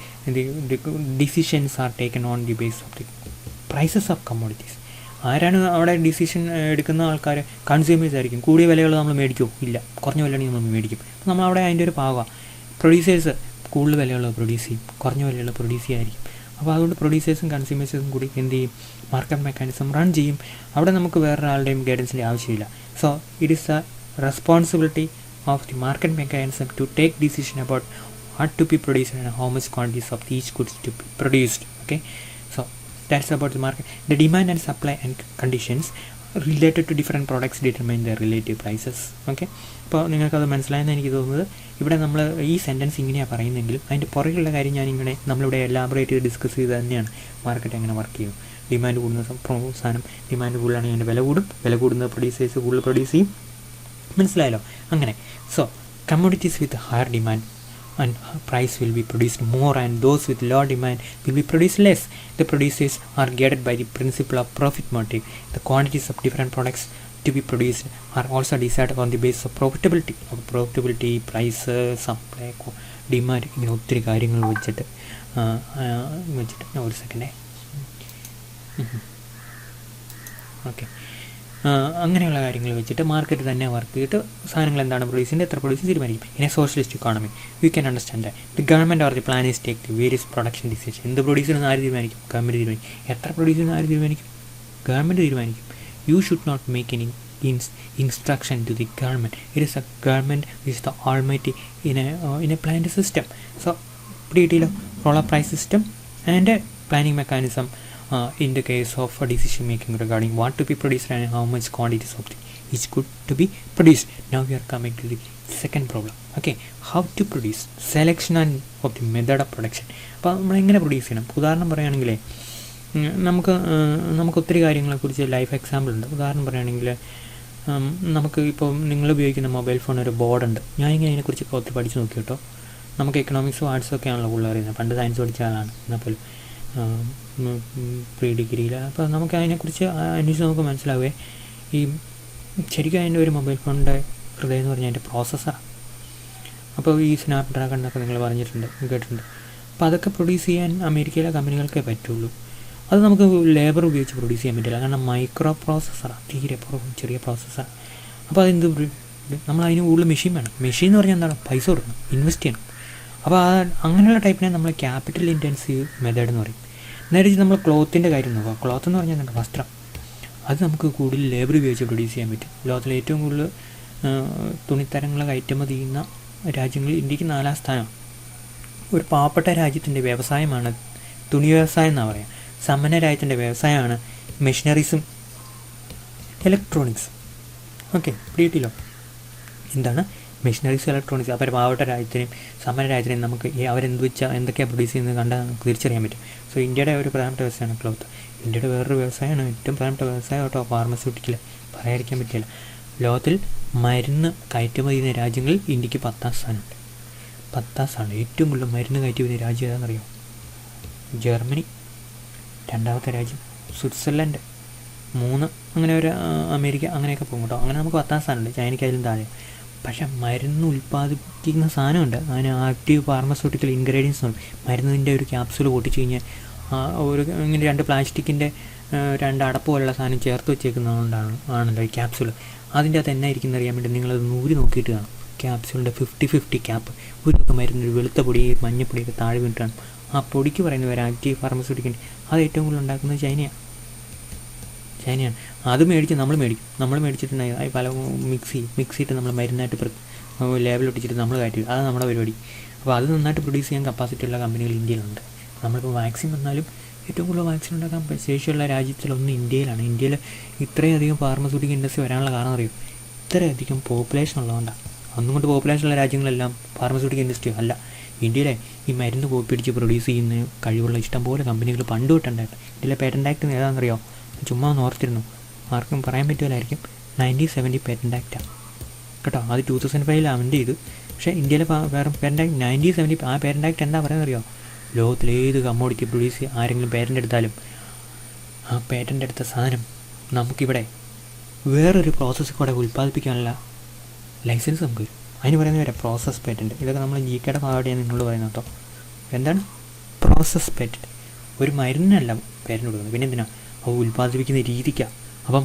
decisions are taken on the basis of the prices of commodities. ആരാണ് അവിടെ ഡിസിഷൻ എടുക്കുന്ന ആൾക്കാർ? കൺസ്യൂമേഴ്സ് ആയിരിക്കും. കൂടിയ വിലകൾ നമ്മൾ മേടിക്കുമോ? ഇല്ല. കുറഞ്ഞ വിലയാണെങ്കിൽ നമ്മൾ മേടിക്കും. അപ്പോൾ നമ്മളവിടെ അതിൻ്റെ ഒരു ഭാഗമാണ്. പ്രൊഡ്യൂസേഴ്സ് കൂടുതൽ വിലകൾ പ്രൊഡ്യൂസ് ചെയ്യും, കുറഞ്ഞ വിലകൾ പ്രൊഡ്യൂസ് ചെയ്യായിരിക്കും. അപ്പോൾ അതുകൊണ്ട് പ്രൊഡ്യൂസേഴ്സും കൺസ്യൂമേഴ്സും കൂടി എന്ത് ചെയ്യും? മാർക്കറ്റ് മെക്കാനിസം റൺ ചെയ്യും. അവിടെ നമുക്ക് വേറൊരാളുടെയും ഗൈഡൻസിൻ്റെ ആവശ്യമില്ല. So it is a responsibility of the market mechanism to take decision about what to be produced and how much quantities of each goods to be produced. Okay, so that's about the market. The demand and supply and conditions related to different products determine the relative prices. Okay, അപ്പോൾ നിങ്ങൾക്കത് മനസ്സിലായെന്ന് എനിക്ക് തോന്നുന്നത്. ഇവിടെ നമ്മൾ ഈ സെൻറ്റൻസ് ഇങ്ങനെയാണ് പറയുന്നതെങ്കിലും അതിൻ്റെ പുറകിലുള്ള കാര്യം ഞാനിങ്ങനെ നമ്മളിവിടെ എലാബറേറ്റ് ചെയ്ത് ഡിസ്കസ് ചെയ്ത് തന്നെയാണ് മാർക്കറ്റ് എങ്ങനെ വർക്ക് ചെയ്യും. ഡിമാൻഡ് കൂടുന്ന സാധനം, ഡിമാൻഡ് കൂടുതലാണെങ്കിൽ അതിൻ്റെ വില കൂടും, വില കൂടുന്ന പ്രൊഡ്യൂസേഴ്സ് കൂടുതൽ പ്രൊഡ്യൂസ് ചെയ്യും. മനസ്സിലായല്ലോ? അങ്ങനെ so commodities with higher demand and price will be produced more, and those with low demand will be produced less. The producers are guided by the principle of profit motive. The quantities of different products to be produced are also decided on the basis of profitability. Price, supply, demand, ഇങ്ങനെ ഒത്തിരി കാര്യങ്ങൾ വെച്ചിട്ട് ഒരു സെക്കൻഡേ. ഓക്കെ, അങ്ങനെയുള്ള കാര്യങ്ങൾ വെച്ചിട്ട് മാർക്കറ്റ് തന്നെ വർക്ക് ചെയ്തിട്ട് സാധനങ്ങൾ എന്താണ് പ്രൊഡ്യൂസ് ചെയ്യുന്നത്, എത്ര പ്രൊഡ്യൂസ് തീരുമാനിക്കും. In A socialist economy you can understand that the government or the planners take the various production decision. എന്ത് പ്രൊഡ്യൂസ് ചെയ്യുന്ന ആര് തീരുമാനിക്കും? ഗവൺമെൻറ് തീരുമാനിക്കും. എത്ര പ്രൊഡ്യൂസ് ചെയ്യുന്ന ആര് തീരുമാനിക്കും? ഗവൺമെൻറ് തീരുമാനിക്കും. You should not make any instruction to the government. It is a government which is the almighty in a planned system. So pretty role of price system and a planning mechanism in the case of decision making regarding what to be produced and how much quantities of each good to be produced. Now we are coming to the second problem. Okay, how to produce, selection and of the method of production. അപ്പോൾ നമ്മൾ എങ്ങനെ പ്രൊഡ്യൂസ് ചെയ്യണം? ഉദാഹരണം പറയുകയാണെങ്കിൽ നമുക്ക് ഒത്തിരി കാര്യങ്ങളെക്കുറിച്ച് ലൈഫ് എക്സാമ്പിൾ ഉണ്ട്. ഉദാഹരണം പറയുകയാണെങ്കിൽ നമുക്ക് ഇപ്പോൾ നിങ്ങൾ ഉപയോഗിക്കുന്ന മൊബൈൽ ഫോൺ ഒരു ബോർഡുണ്ട്. ഞാനിങ്ങനെ അതിനെക്കുറിച്ചൊക്കെ ഒത്തിരി പഠിച്ച് നോക്കി കേട്ടോ. നമുക്ക് എക്കണോമിക്സും ആർട്സും ഒക്കെ ആണല്ലോ കൂടുതൽ അറിയുന്നത്. പണ്ട് സയൻസ് പഠിച്ച ആളാണ്, എന്നാൽ പ്രീ ഡിഗ്രിയിൽ. അപ്പോൾ നമുക്ക് അതിനെക്കുറിച്ച് അന്വേഷിച്ച് നമുക്ക് മനസ്സിലാവേ ഈ ശരിക്കും അതിൻ്റെ ഒരു മൊബൈൽ ഫോണിൻ്റെ ഹൃദയം എന്ന് പറഞ്ഞാൽ അതിൻ്റെ പ്രോസസ്സറാണ്. അപ്പോൾ ഈ സ്നാപ് ഡ്രാഗൺ എന്നൊക്കെ നിങ്ങൾ പറഞ്ഞിട്ടുണ്ട്, കേട്ടിട്ടുണ്ട്. അപ്പോൾ അതൊക്കെ പ്രൊഡ്യൂസ് ചെയ്യാൻ അമേരിക്കയിലെ കമ്പനികൾക്കേ പറ്റുള്ളൂ. അത് നമുക്ക് ലേബർ ഉപയോഗിച്ച് പ്രൊഡ്യൂസ് ചെയ്യാൻ പറ്റില്ല, കാരണം മൈക്രോ പ്രോസസ്സറാണ്, തീരെ ചെറിയ പ്രോസസ്സർ. അപ്പോൾ അതെന്ത് നമ്മൾ അതിന് കൂടുതൽ മെഷീൻ വേണം. മെഷീൻ എന്ന് പറഞ്ഞാൽ എന്താണ്? പൈസ കൊടുക്കണം, ഇൻവെസ്റ്റ് ചെയ്യണം. അപ്പോൾ അങ്ങനെയുള്ള ടൈപ്പിനെ നമ്മൾ ക്യാപിറ്റൽ ഇൻറ്റൻസീവ് മെത്തേഡ് എന്ന് പറയും. നേരെ നമ്മൾ ക്ലോത്തിൻ്റെ കാര്യം നോക്കാം. ക്ലോത്ത് എന്ന് പറഞ്ഞാൽ എന്താണ്? വസ്ത്രം. അത് നമുക്ക് കൂടുതൽ ലേബർ ഉപയോഗിച്ച് പ്രൊഡ്യൂസ് ചെയ്യാൻ പറ്റും. ലോകത്തിലെ ഏറ്റവും കൂടുതൽ തുണിത്തരങ്ങൾ കയറ്റുമതി ചെയ്യുന്ന രാജ്യങ്ങളിൽ ഇന്ത്യക്ക് 4ാം സ്ഥാനം. ഒരു പാവപ്പെട്ട രാജ്യത്തിൻ്റെ വ്യവസായമാണ് തുണി വ്യവസായം എന്നാണ് പറയുക. സമ്പന്ന രാജ്യത്തിൻ്റെ വ്യവസായമാണ് മെഷീനറീസും ഇലക്ട്രോണിക്സും. ഓക്കെ, പിടിയിട്ടില്ലോ എന്താണ് മെഷീനറീസ്, ഇലക്ട്രോണിക്സ്. അപ്പോൾ പാവപ്പെട്ട രാജ്യത്തിനും സമ്പന്ന രാജ്യത്തിനും നമുക്ക് അവരെന്ത് വെച്ചാൽ എന്തൊക്കെയാണ് പ്രൊഡ്യൂസ് ചെയ്യുന്നത് കണ്ടാൽ നമുക്ക് തിരിച്ചറിയാൻ പറ്റും. സോ ഇന്ത്യയുടെ ഒരു പ്രധാനപ്പെട്ട വ്യവസായമാണ് ക്ലോത്ത്. ഇന്ത്യയുടെ വേറൊരു വ്യവസായമാണ്, ഏറ്റവും പ്രധാനപ്പെട്ട വ്യവസായം കേട്ടോ, ഫാർമസ്യൂട്ടിക്കൽ. പറയാതിരിക്കാൻ പറ്റില്ല. ലോകത്തിൽ മരുന്ന് കയറ്റുമതി ചെയ്യുന്ന രാജ്യങ്ങളിൽ ഇന്ത്യക്ക് 10ാം സ്ഥാനമുണ്ട്. 10ാം സ്ഥാനം. ഏറ്റവും കൂടുതൽ മരുന്ന് കയറ്റുമതി രാജ്യം ഏതാണെന്നറിയോ? ജർമ്മനി. 2ാമത്തെ രാജ്യം സ്വിറ്റ്സർലൻഡ്. 3 അങ്ങനെ ഒരു അമേരിക്ക, അങ്ങനെയൊക്കെ പോകും കേട്ടോ. അങ്ങനെ നമുക്ക് 10ാം സ്ഥാനമുണ്ട്. ചൈനയ്ക്ക് അതിലും താഴെ. പക്ഷേ മരുന്ന് ഉൽപ്പാദിപ്പിക്കുന്ന സാധനമുണ്ട്, അതിന് ആക്റ്റീവ് ഫാർമസ്യൂട്ടിക്കൽ ഇൻഗ്രീഡിയൻസ് എന്ന് പറയും. മരുന്നിൻ്റെ ഒരു ക്യാപ്സൂൾ പൊട്ടിച്ച് കഴിഞ്ഞാൽ ഒരു ഇങ്ങനെ 2 പ്ലാസ്റ്റിക്കിൻ്റെ 2 അടപ്പ് പോലുള്ള സാധനം ചേർത്ത് വെച്ചേക്കുന്നതുകൊണ്ടാണ് ആണല്ലോ ഈ ക്യാപ്സൂൾ. അതിൻ്റെ അകത്ത് എന്നാ ഇരിക്കുന്ന അറിയാൻ വേണ്ടി നിങ്ങളത് നൂരി നോക്കിയിട്ട് കാണും. ക്യാപ്സൂളിൻ്റെ 50-50 ക്യാപ്പ്. ഒരു മരുന്നൊരു വെളുത്ത പൊടി, മഞ്ഞപ്പൊടിയൊക്കെ താഴെ വീണിട്ടാണ്. ആ പൊടിക്ക് പറയുന്നത് ഒരു ആക്റ്റീവ് ഫാർമസ്യൂട്ടിക്കൽ. അത് ഏറ്റവും കൂടുതൽ ഉണ്ടാക്കുന്നത് ചൈനയാണ്. അത് നമ്മൾ മേടിച്ചിട്ടുണ്ടായി പല മിക്സിയിട്ട് നമ്മൾ മരുന്നായിട്ട് ലേബിലൊട്ടിച്ചിട്ട് നമ്മൾ കയറ്റി. അത് നമ്മുടെ പരിപാടി. അപ്പോൾ അത് നന്നായിട്ട് പ്രൊഡ്യൂസ് ചെയ്യാൻ കപ്പാസിറ്റി ഉള്ള കമ്പനികൾ ഇന്ത്യയിലുണ്ട്. നമ്മളിപ്പോൾ വാക്സിൻ വന്നാലും ഏറ്റവും കൂടുതൽ വാക്സിൻ ഉണ്ടാക്കാൻ ശേഷിയുള്ള രാജ്യത്തിലൊന്ന് ഇന്ത്യയിലാണ്. ഇന്ത്യയിൽ ഇത്രയധികം ഫാർമസ്യൂട്ടിക്കൽ ഇൻഡസ്ട്രി വരാനുള്ള കാരണം അറിയും, ഇത്രയധികം പോപ്പുലേഷൻ ഉള്ളതുകൊണ്ടാണ്. അന്നും കൊണ്ട് പോപ്പുലേഷനുള്ള രാജ്യങ്ങളെല്ലാം ഫാർമസ്യൂട്ടിക്കൽ ഇൻഡസ്ട്രി അല്ല. ഇന്ത്യയിലെ ഈ മരുന്ന് കോപ്പിടിച്ച് പ്രൊഡ്യൂസ് ചെയ്യുന്ന കഴിവുള്ള ഇഷ്ടംപോലെ കമ്പനികൾ പണ്ട് തൊട്ടുണ്ടായിട്ട്. ഇന്ത്യയിലെ പേറ്റന്റ് ആക്ട് ഏതാണെന്നറിയോ? ചുമ്മാ ഒന്ന് ഓർത്തിരുന്നു, ആർക്കും പറയാൻ പറ്റുമല്ലായിരിക്കും. 1970 പേറ്റന്റ് ആക്റ്റാണ് കേട്ടോ. അത് 2005 അവൻ്റെ ഇത്. പക്ഷേ ഇന്ത്യയിലെ വേറെ പേറ്റന്റ് ആക്ട് 1970. ആ പേറ്റന്റ് ആക്ട് എന്താ പറയുന്നറിയോ? ലോകത്തിലേത് കമ്മോഡിറ്റി പ്രൊഡ്യൂസ് ചെയ്യുക ആരെങ്കിലും പേറ്റന്റ് എടുത്താലും ആ പേറ്റന്റ് എടുത്ത സാധനം നമുക്കിവിടെ വേറൊരു പ്രോസസ്സ് കൂടെ ഉൽപ്പാദിപ്പിക്കാനുള്ള ലൈസൻസ് നമുക്ക് വരും. അതിന് പറയുന്നത് വരെ പ്രോസസ് പേറ്റന്റ്. ഇതൊക്കെ നമ്മൾ GKയുടെ ഭാഗമായിട്ട് നിങ്ങളോട് പറയുന്നത് കേട്ടോ. എന്താണ് പ്രോസസ് പേറ്റന്റ്? ഒരു മരുന്നല്ല പേറ്റന്റ് കൊടുക്കുന്നത്, പിന്നെ എന്തിനാണ്? അത് ഉൽപ്പാദിപ്പിക്കുന്ന രീതിക്കാണ്. അപ്പം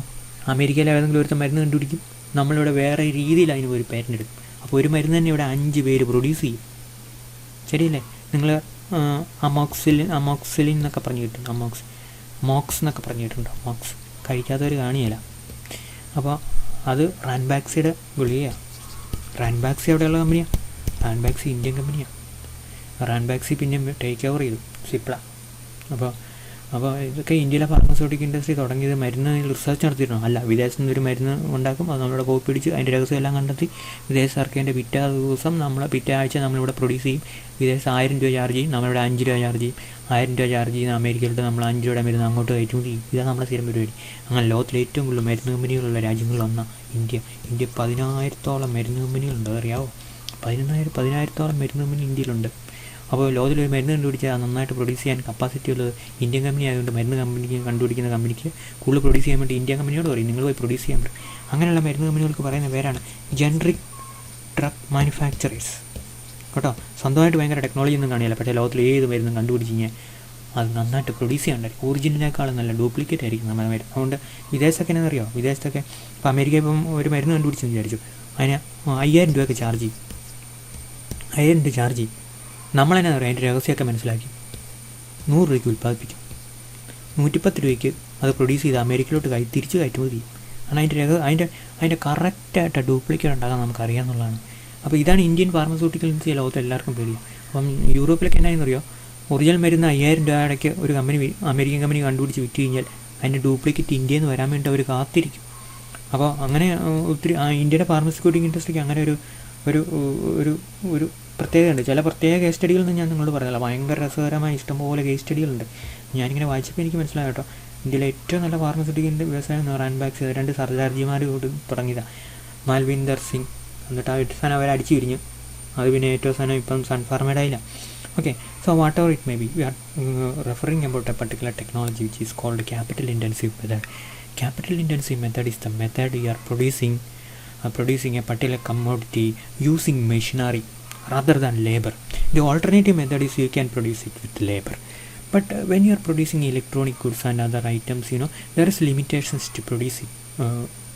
അമേരിക്കയിലെ ഏതെങ്കിലും ഒരുത്ത മരുന്ന് കണ്ടുപിടിക്കും, നമ്മളിവിടെ വേറെ രീതിയിൽ അതിന് ഒരു പേറ്റന്റ് എടുക്കും. അപ്പോൾ ഒരു മരുന്ന് തന്നെ ഇവിടെ 5 പേര് പ്രൊഡ്യൂസ് ചെയ്യും. ശരിയല്ലേ? നിങ്ങൾ അമോക്സിലിൻ എന്നൊക്കെ പറഞ്ഞു കേട്ടിട്ടുണ്ട്. മോക്സ് എന്നൊക്കെ പറഞ്ഞു കേട്ടിട്ടുണ്ടോ? മോക്സ് കഴിക്കാത്തവർ കാണിയല്ല. അപ്പോൾ അത് റാൻബാക്സിയുടെ ഗുളികയാണ്. റാൻബാക്സി എവിടെയുള്ള കമ്പനിയാണ്? റാൻബാക്സി ഇന്ത്യൻ കമ്പനിയാണ്. റാൻബാക്സി പിന്നെ ടേക്ക് ഓവർ ചെയ്തു സിപ്ല. അപ്പോൾ ഇതൊക്കെ ഇന്ത്യയിലെ ഫാർമസ്യൂട്ടിക്കൽ ഇൻഡസ്ട്രി തുടങ്ങിയത് മരുന്ന് റിസർച്ച് നടത്തിയിട്ടാണ്. അല്ല, വിദേശത്ത് നിന്നൊരു മരുന്ന് ഉണ്ടാക്കും, അത് നമ്മളിവിടെ കോപ്പി പിടിച്ച് അതിൻ്റെ രഹസ്യം എല്ലാം കണ്ടെത്തി വിദേശ സർക്കാരിൻ്റെ പിറ്റേ ആഴ്ച നമ്മളിവിടെ പ്രൊഡ്യൂസ് ചെയ്യും. വിദേശത്ത് 1000 രൂപ ചാർജ് ചെയ്യും, നമ്മളിവിടെ 5 രൂപ ചാർജ് ചെയ്യും. 1000 രൂപ ചാർജ് ചെയ്യുന്ന അമേരിക്കയിലോട്ട് നമ്മൾ 5 രൂപയുടെ മരുന്ന് അങ്ങോട്ട് കയറ്റുമതി ചെയ്യും. ഇതാണ് നമ്മുടെ സ്ഥിരം പരിപാടി. അങ്ങനെ ലോകത്തിലെ ഏറ്റവും കൂടുതൽ മരുന്ന് കമ്പനികളുള്ള രാജ്യങ്ങളിലൊന്നാണ് ഇന്ത്യ. 10,000-ഓളം മരുന്ന് കമ്പനികളുണ്ട്, അറിയാവോ? 10,000-ഓളം മരുന്ന് കമ്പനി ഇന്ത്യയിലുണ്ട്. അപ്പോൾ ലോകത്തിലൊരു മരുന്ന് കണ്ടുപിടിച്ചാൽ നന്നായിട്ട് പ്രൊഡ്യൂസ് ചെയ്യാൻ കപ്പാസിറ്റി ഉള്ളത് ഇന്ത്യൻ കമ്പനി ആയതുകൊണ്ട് മരുന്ന് കണ്ടുപിടിക്കുന്ന കമ്പനിക്ക് കൂടുതൽ പ്രൊഡ്യൂസ് ചെയ്യാൻ വേണ്ടി ഇന്ത്യൻ കമ്പനിയോട് പറയും, നിങ്ങൾ പോയി പ്രൊഡ്യൂസ് ചെയ്യാൻ പറയും. അങ്ങനെയുള്ള മരുന്ന് കമ്പനികൾക്ക് പറയുന്ന പേരാണ് ജനറിക് ഡ്രഗ് മാനുഫാക്ചറേഴ്സ് കേട്ടോ. സ്വന്തമായിട്ട് ഭയങ്കര ടെക്നോളജി ഒന്നും കാണില്ല, പക്ഷേ ലോകത്തിൽ ഏത് മരുന്നും കണ്ടുപിടിച്ച് കഴിഞ്ഞാൽ അത് നന്നായിട്ട് പ്രൊഡ്യൂസ് ചെയ്യാണ്ടായിരിക്കും. ഒറിജിനലിനേക്കാളും നല്ല ഡ്യൂപ്ലിക്കേറ്റ് ആയിരിക്കും നമ്മുടെ മരുന്ന്. അതുകൊണ്ട് വിദേശത്തൊക്കെ എന്നറിയോ? വിദേശത്തൊക്കെ ഇപ്പോൾ അമേരിക്ക ഇപ്പം ഒരു മരുന്ന് കണ്ടുപിടിച്ചെന്ന് വിചാരിച്ചു, അതിന് 5,000 രൂപയൊക്കെ ചാർജ് ചെയ്യും. 1000 രൂപ ചാർജ് ചെയ്യും. നമ്മളെന്നാ പറയുക, അതിൻ്റെ രഹസ്യമൊക്കെ മനസ്സിലാക്കി 100 രൂപയ്ക്ക് ഉൽപ്പാദിപ്പിക്കും. 110 രൂപയ്ക്ക് അത് പ്രൊഡ്യൂസ് ചെയ്ത് അമേരിക്കയിലോട്ട് തിരിച്ച് കയറ്റുമതി ചെയ്യും. കാരണം അതിൻ്റെ കറക്റ്റായിട്ട് ഡ്യൂപ്ലിക്കേറ്റ് ഉണ്ടാകാൻ നമുക്കറിയാമെന്നുള്ളതാണ്. അപ്പോൾ ഇതാണ് ഇന്ത്യൻ ഫാർമസ്യൂട്ടിക്കൽ ഇൻഡസ്ട്രി ലോകത്ത് എല്ലാവർക്കും പേടിയും. അപ്പം യൂറോപ്പിലൊക്കെ എന്നായെന്നറിയോ? ഒറിജിനൽ മരുന്ന് 5,000 രൂപ ഇടയ്ക്ക് ഒരു അമേരിക്കൻ കമ്പനി കണ്ടുപിടിച്ച് വിറ്റ് കഴിഞ്ഞാൽ അതിൻ്റെ ഡ്യൂപ്ലിക്കേറ്റ് ഇന്ത്യയിൽ നിന്ന് വരാൻ വേണ്ടി അവർ കാത്തിരിക്കും. അപ്പോൾ അങ്ങനെ ഒത്തിരി ഇന്ത്യയുടെ ഫാർമസ്യൂട്ടിക്കൽ ഇൻഡസ്ട്രിക്ക് അങ്ങനെ ഒരു പ്രത്യേകതയുണ്ട്. ചില പ്രത്യേക കേസ് സ്റ്റഡികളൊന്നും ഞാൻ നിങ്ങളോട് പറഞ്ഞില്ല, ഭയങ്കര രസകരമായ ഇഷ്ടംപോലെ കേസ് സ്റ്റഡികളുണ്ട്. ഞാനിങ്ങനെ വായിച്ചപ്പോൾ എനിക്ക് മനസ്സിലായി കേട്ടോ. ഇന്ത്യയിലെ ഏറ്റവും നല്ല ഫാർമസ്യൂട്ടിക്കൽ വ്യവസായം റാൻബാക്സ് 2 സർദാർജിമാർ തുടങ്ങിയതാണ്. മാൽവിന്ദർ സിംഗ്. എന്നിട്ട് ആ 8 സാധനം അവർ അടിച്ചു പിരിഞ്ഞു. അത് പിന്നെ ഏറ്റവും സാധനം ഇപ്പം സൺഫാർമയുടെ ആയില്ല. Okay, so whatever it may be, we are referring about a particular technology which is called capital intensive method. Capital intensive method is the method you are producing a particular commodity using machinery. rather than labor. The alternative method is you can produce it with labor. But when you are producing electronic goods and other items, there is limitations to produce it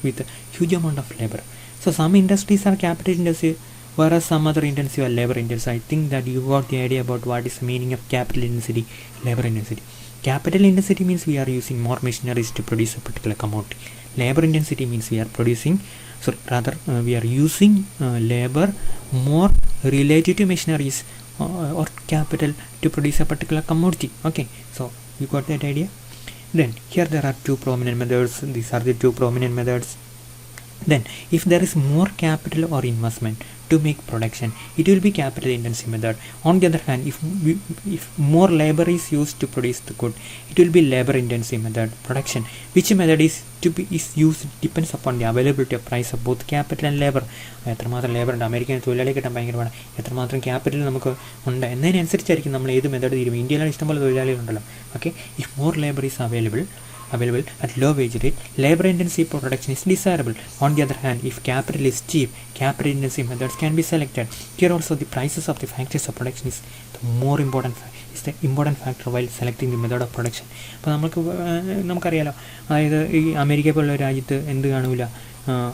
with a huge amount of labor. So some industries are capital intensive, whereas some other intensive are labor intensive. I think that you got the idea about what is the meaning of capital intensity, labor intensity. Capital intensity means we are using more machineries to produce a particular commodity. Labor intensity means we are we are using labor more related to machineries or capital to produce a particular commodity. Okay, so you got that idea? Then here there are two prominent methods. These are the two prominent methods. Then if there is more capital or investment to make production, it will be capital intensive method. On the other hand, if more labor is used to produce the good, it will be labor intensive method production. Which method is used depends upon the availability of price of both capital and labor. എത്രമാത്രം ലേബർ ഉണ്ട്, അമേരിക്കൻ തൊഴിലാളി കിട്ടാൻ ഭയങ്കരമാണ്, എത്രമാത്രം ക്യാപിറ്റൽ നമുക്ക് ഉണ്ട് എന്നതിനനുസരിച്ചായിരിക്കും നമ്മൾ ഏത് മെത്തേഡ് തീരുമാനം. ഇന്ത്യയിലാണ് ഇഷ്ടംപോലെ തൊഴിലാളികളുണ്ടല്ലോ. Okay, if more labour is available at low wage rate, labor intensive production is desirable. On the other hand, if capital is cheap, capital intensive methods can be selected. Here also the prices of the factors of production is the important factor while selecting the method of production. അപ്പോൾ നമുക്കറിയാലോ, അതായത് ഈ അമേരിക്ക പോലുള്ള രാജ്യത്ത് എന്ത് കാണില്ല,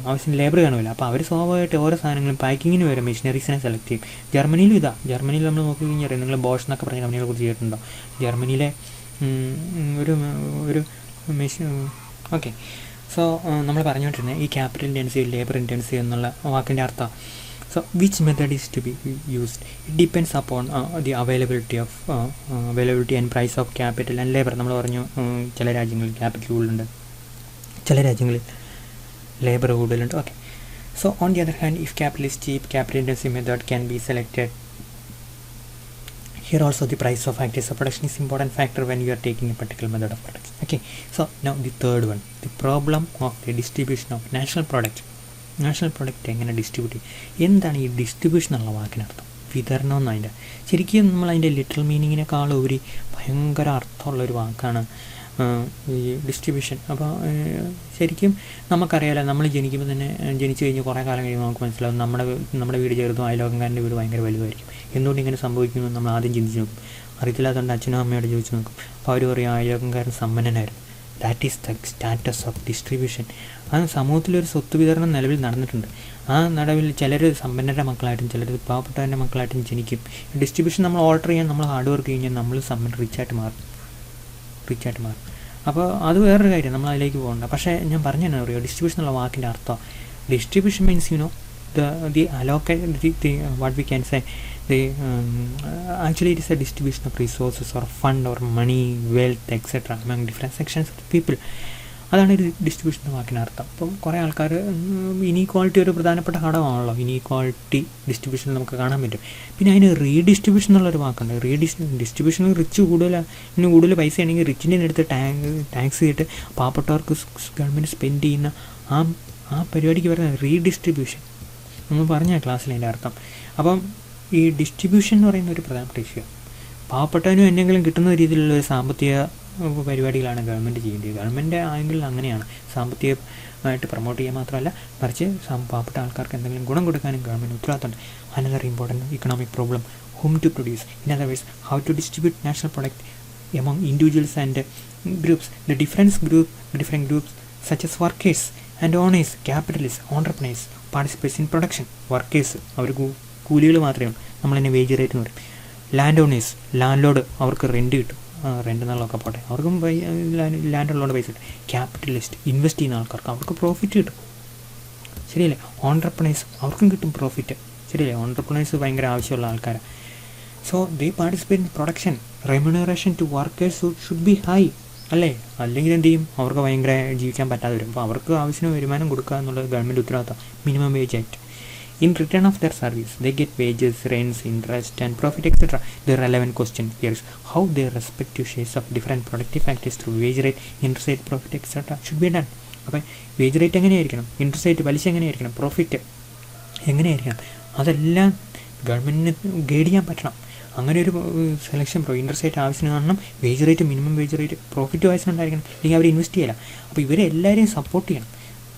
ആവശ്യത്തിന് ലേബർ കാണില്ല. അപ്പോൾ അവർ സ്വാഭാവികമായിട്ട് ഓരോ സാധനങ്ങളും പാക്കിങ്ങിന് വരെ മെഷീനറീസിനെ സെലക്ട് ചെയ്യും. ജർമ്മനിയിലും ജർമ്മനിയിൽ നമ്മൾ നോക്കിക്കഴിഞ്ഞാൽ നിങ്ങൾ ബോഷ് എന്നൊക്കെ പറഞ്ഞ കമ്പനികളെ കുറിച്ച് കേട്ടിട്ടുണ്ടോ? ജർമ്മനിയിലെ ഒരു മെഷീൻ. ഓക്കെ, സോ നമ്മൾ പറഞ്ഞുകൊണ്ടിരുന്നത് ഈ ക്യാപിറ്റൽ ഇൻറ്റൻസീവ്, ലേബർ ഇൻറ്റൻസീവ് എന്നുള്ള വാക്കിൻ്റെ അർത്ഥം. So which method is to be used, it depends upon the availability and price of capital and labour. നമ്മൾ പറഞ്ഞു ചില രാജ്യങ്ങളിൽ ക്യാപിറ്റൽ കൂടുതലുണ്ട്, ചില രാജ്യങ്ങളിൽ ലേബർ കൂടുതലുണ്ട്. Okay, so on the other hand, if capital is cheap, capital intensive method can be selected. Here also the price of factors of production is important factor when you are taking a particular method of production. Okay, so now the third one, the problem of the distribution of national product. National product എങ്ങനെ ഡിസ്ട്രിബ്യൂട്ട് ചെയ്യും? എന്താണ് ഈ ഡിസ്ട്രിബ്യൂഷൻ എന്നുള്ള വാക്കിനർത്ഥം? വിതരണം എന്നതിൻ്റെ ശരിക്കും നമ്മൾ അതിൻ്റെ ലിറ്ററൽ മീനിങ്ങിനേക്കാളും ഉപരി ഭയങ്കര അർത്ഥമുള്ളൊരു വാക്കാണ് ഈ ഡിസ്ട്രിബ്യൂഷൻ. അപ്പോൾ ശരിക്കും നമുക്കറിയാലോ, നമ്മൾ ജനിക്കുമ്പോൾ തന്നെ ജനിച്ചു കഴിഞ്ഞ് കുറേ കാലം കഴിയുമ്പോൾ നമുക്ക് മനസ്സിലാവും നമ്മുടെ വീട് ചെറുതും അയലോകക്കാരൻ്റെ വീട് ഭയങ്കര വലുതായിരിക്കും. എന്തുകൊണ്ട് ഇങ്ങനെ സംഭവിക്കുന്നു നമ്മൾ ആദ്യം ചിന്തിച്ച് നോക്കും. അറിയത്തില്ലാത്തതുകൊണ്ട് അച്ഛനും അമ്മയോട് ചോദിച്ചു നോക്കും. അപ്പോൾ അവർ പറയും അയലോകക്കാരൻ സമ്പന്നനായിരുന്നു. That is the status of distribution. ആ സമൂഹത്തിലൊരു സ്വത്ത് വിതരണം നിലവിൽ നടന്നിട്ടുണ്ട്. ആ നടവിൽ ചിലർ സമ്പന്നരുടെ മക്കളായിട്ടും ചിലർ പാവപ്പെട്ടവരുടെ മക്കളായിട്ടും ജനിക്കും. ഡിസ്ട്രിബ്യൂഷൻ നമ്മൾ ഓൾട്ടർ ചെയ്യാൻ, നമ്മൾ ഹാർഡ് വർക്ക് കഴിഞ്ഞാൽ നമ്മൾ റിച്ചായിട്ട് മാറും. അപ്പോൾ അത് വേറൊരു കാര്യം, നമ്മൾ അതിലേക്ക് പോകണ്ട. പക്ഷേ ഞാൻ പറഞ്ഞു തന്നെ അറിയോ, ഡിസ്ട്രിബ്യൂഷൻ എന്നുള്ള വാക്കിൻ്റെ അർത്ഥം, distribution means the allocate what we can say actually it is a distribution of resources or fund or money, wealth, etc. among different sections of the people. അതാണ് ഒരു ഡിസ്ട്രിബ്യൂഷൻ വാക്കിനർത്ഥം. അപ്പം കുറേ ആൾക്കാർ ഇനീക്വാളിറ്റി ഒരു പ്രധാനപ്പെട്ട ഘടകമാണല്ലോ. ഇനീക്വാളിറ്റി ഡിസ്ട്രിബ്യൂഷനിൽ നമുക്ക് കാണാൻ പറ്റും. പിന്നെ അതിന് റീഡിസ്ട്രിബ്യൂഷൻ എന്നുള്ളൊരു വാക്കുണ്ട്. ഡിസ്ട്രിബ്യൂഷനിൽ റിച്ച് കൂടുതൽ പൈസ ആണെങ്കിൽ റിച്ചിൻ്റെ അടുത്ത് ടാക്സ് ചെയ്തിട്ട് പാവപ്പെട്ടവർക്ക് ഗവൺമെൻറ് സ്പെൻഡ് ചെയ്യുന്ന ആ പരിപാടിക്ക് പറയുന്നത് റീഡിസ്ട്രിബ്യൂഷൻ. നമ്മൾ പറഞ്ഞ ക്ലാസ്സിൽ അതിൻ്റെ അർത്ഥം. അപ്പം ഈ ഡിസ്ട്രിബ്യൂഷൻ എന്ന് പറയുന്ന ഒരു പ്രധാനപ്പെട്ട ഇഷ്യൂ. പാവപ്പെട്ടവനും എന്തെങ്കിലും കിട്ടുന്ന രീതിയിലുള്ള ഒരു സാമ്പത്തിക പരിപാടികളാണ് ഗവൺമെൻറ് ചെയ്യേണ്ടത്. ഗവൺമെൻറ് ആംഗിളിൽ അങ്ങനെയാണ്, സാമ്പത്തികമായിട്ട് പ്രൊമോട്ട് ചെയ്യാൻ മാത്രമല്ല, മറിച്ച് പാവപ്പെട്ട ആൾക്കാർക്ക് എന്തെങ്കിലും ഗുണം കൊടുക്കാനും ഗവൺമെൻറ് ഉത്തരവാദിത്തമുണ്ട്. Another important economic problem, whom to produce. In other words, how to distribute national product among individuals and groups. The different groups such as workers and owners, capitalists, entrepreneurs, participants in production. Workers അവർ കൂലികൾ മാത്രമേ ഉള്ളൂ, നമ്മളതിനെ വേജ് റേറ്റ് എന്ന് പറയും. ലാൻഡ് ഓണേഴ്സ്, ലാൻഡ് ലോഡ്, അവർക്ക് റെൻറ്റ് കിട്ടും, റെൻ്റ് എന്നുള്ളതൊക്കെ പോട്ടെ, അവർക്കും ലാൻഡ് ഉള്ളതുകൊണ്ട് പൈസ കിട്ടും. ക്യാപിറ്റലിസ്റ്റ്, ഇൻവെസ്റ്റ് ചെയ്യുന്ന ആൾക്കാർക്ക് അവർക്ക് പ്രോഫിറ്റ് കിട്ടും, ശരിയല്ലേ. ഓൺട്രപ്രണേഴ്സ്, അവർക്കും കിട്ടും പ്രോഫിറ്റ്, ശരിയല്ലേ. ഓൺട്രപ്രണേഴ്സ് ഭയങ്കര ആവശ്യമുള്ള ആൾക്കാരാണ്. So they participate in production. Remuneration to workers should be high, അല്ലേ? അല്ലെങ്കിൽ എന്ത് ചെയ്യും, അവർക്ക് ഭയങ്കര ജീവിക്കാൻ പറ്റാതെ വരും. അപ്പോൾ അവർക്ക് ആവശ്യത്തിന് വരുമാനം കൊടുക്കുക എന്നുള്ളത് ഗവൺമെൻറ് ഉത്തരവാദിത്തം. Minimum wage act. In return of their service, they get wages, rents, interest and profit, etc. The relevant question here is how their respective shares of different productive factors through wage rate, interest rate, profit, etc. should be done. അപ്പോൾ വേജ് റേറ്റ് എങ്ങനെയായിരിക്കണം, ഇൻട്രസ്റ്റ് റേറ്റ് പലിശ എങ്ങനെയായിരിക്കണം, പ്രോഫിറ്റ് എങ്ങനെയായിരിക്കണം, അതെല്ലാം ഗവൺമെൻറ്റിന് ഗൈഡ് ചെയ്യാൻ പറ്റണം. അങ്ങനെ ഒരു സെലക്ഷൻ ഇൻട്രസ്റ്റ് റേറ്റ് ആവശ്യത്തിന് കാണണം, wage rate, minimum wage rate, profit ആവശ്യമുണ്ടായിരിക്കണം, അല്ലെങ്കിൽ അവർ ഇൻവെസ്റ്റ് ചെയ്യില്ല. അപ്പോൾ ഇവരെ എല്ലാവരെയും സപ്പോർട്ട് ചെയ്യണം.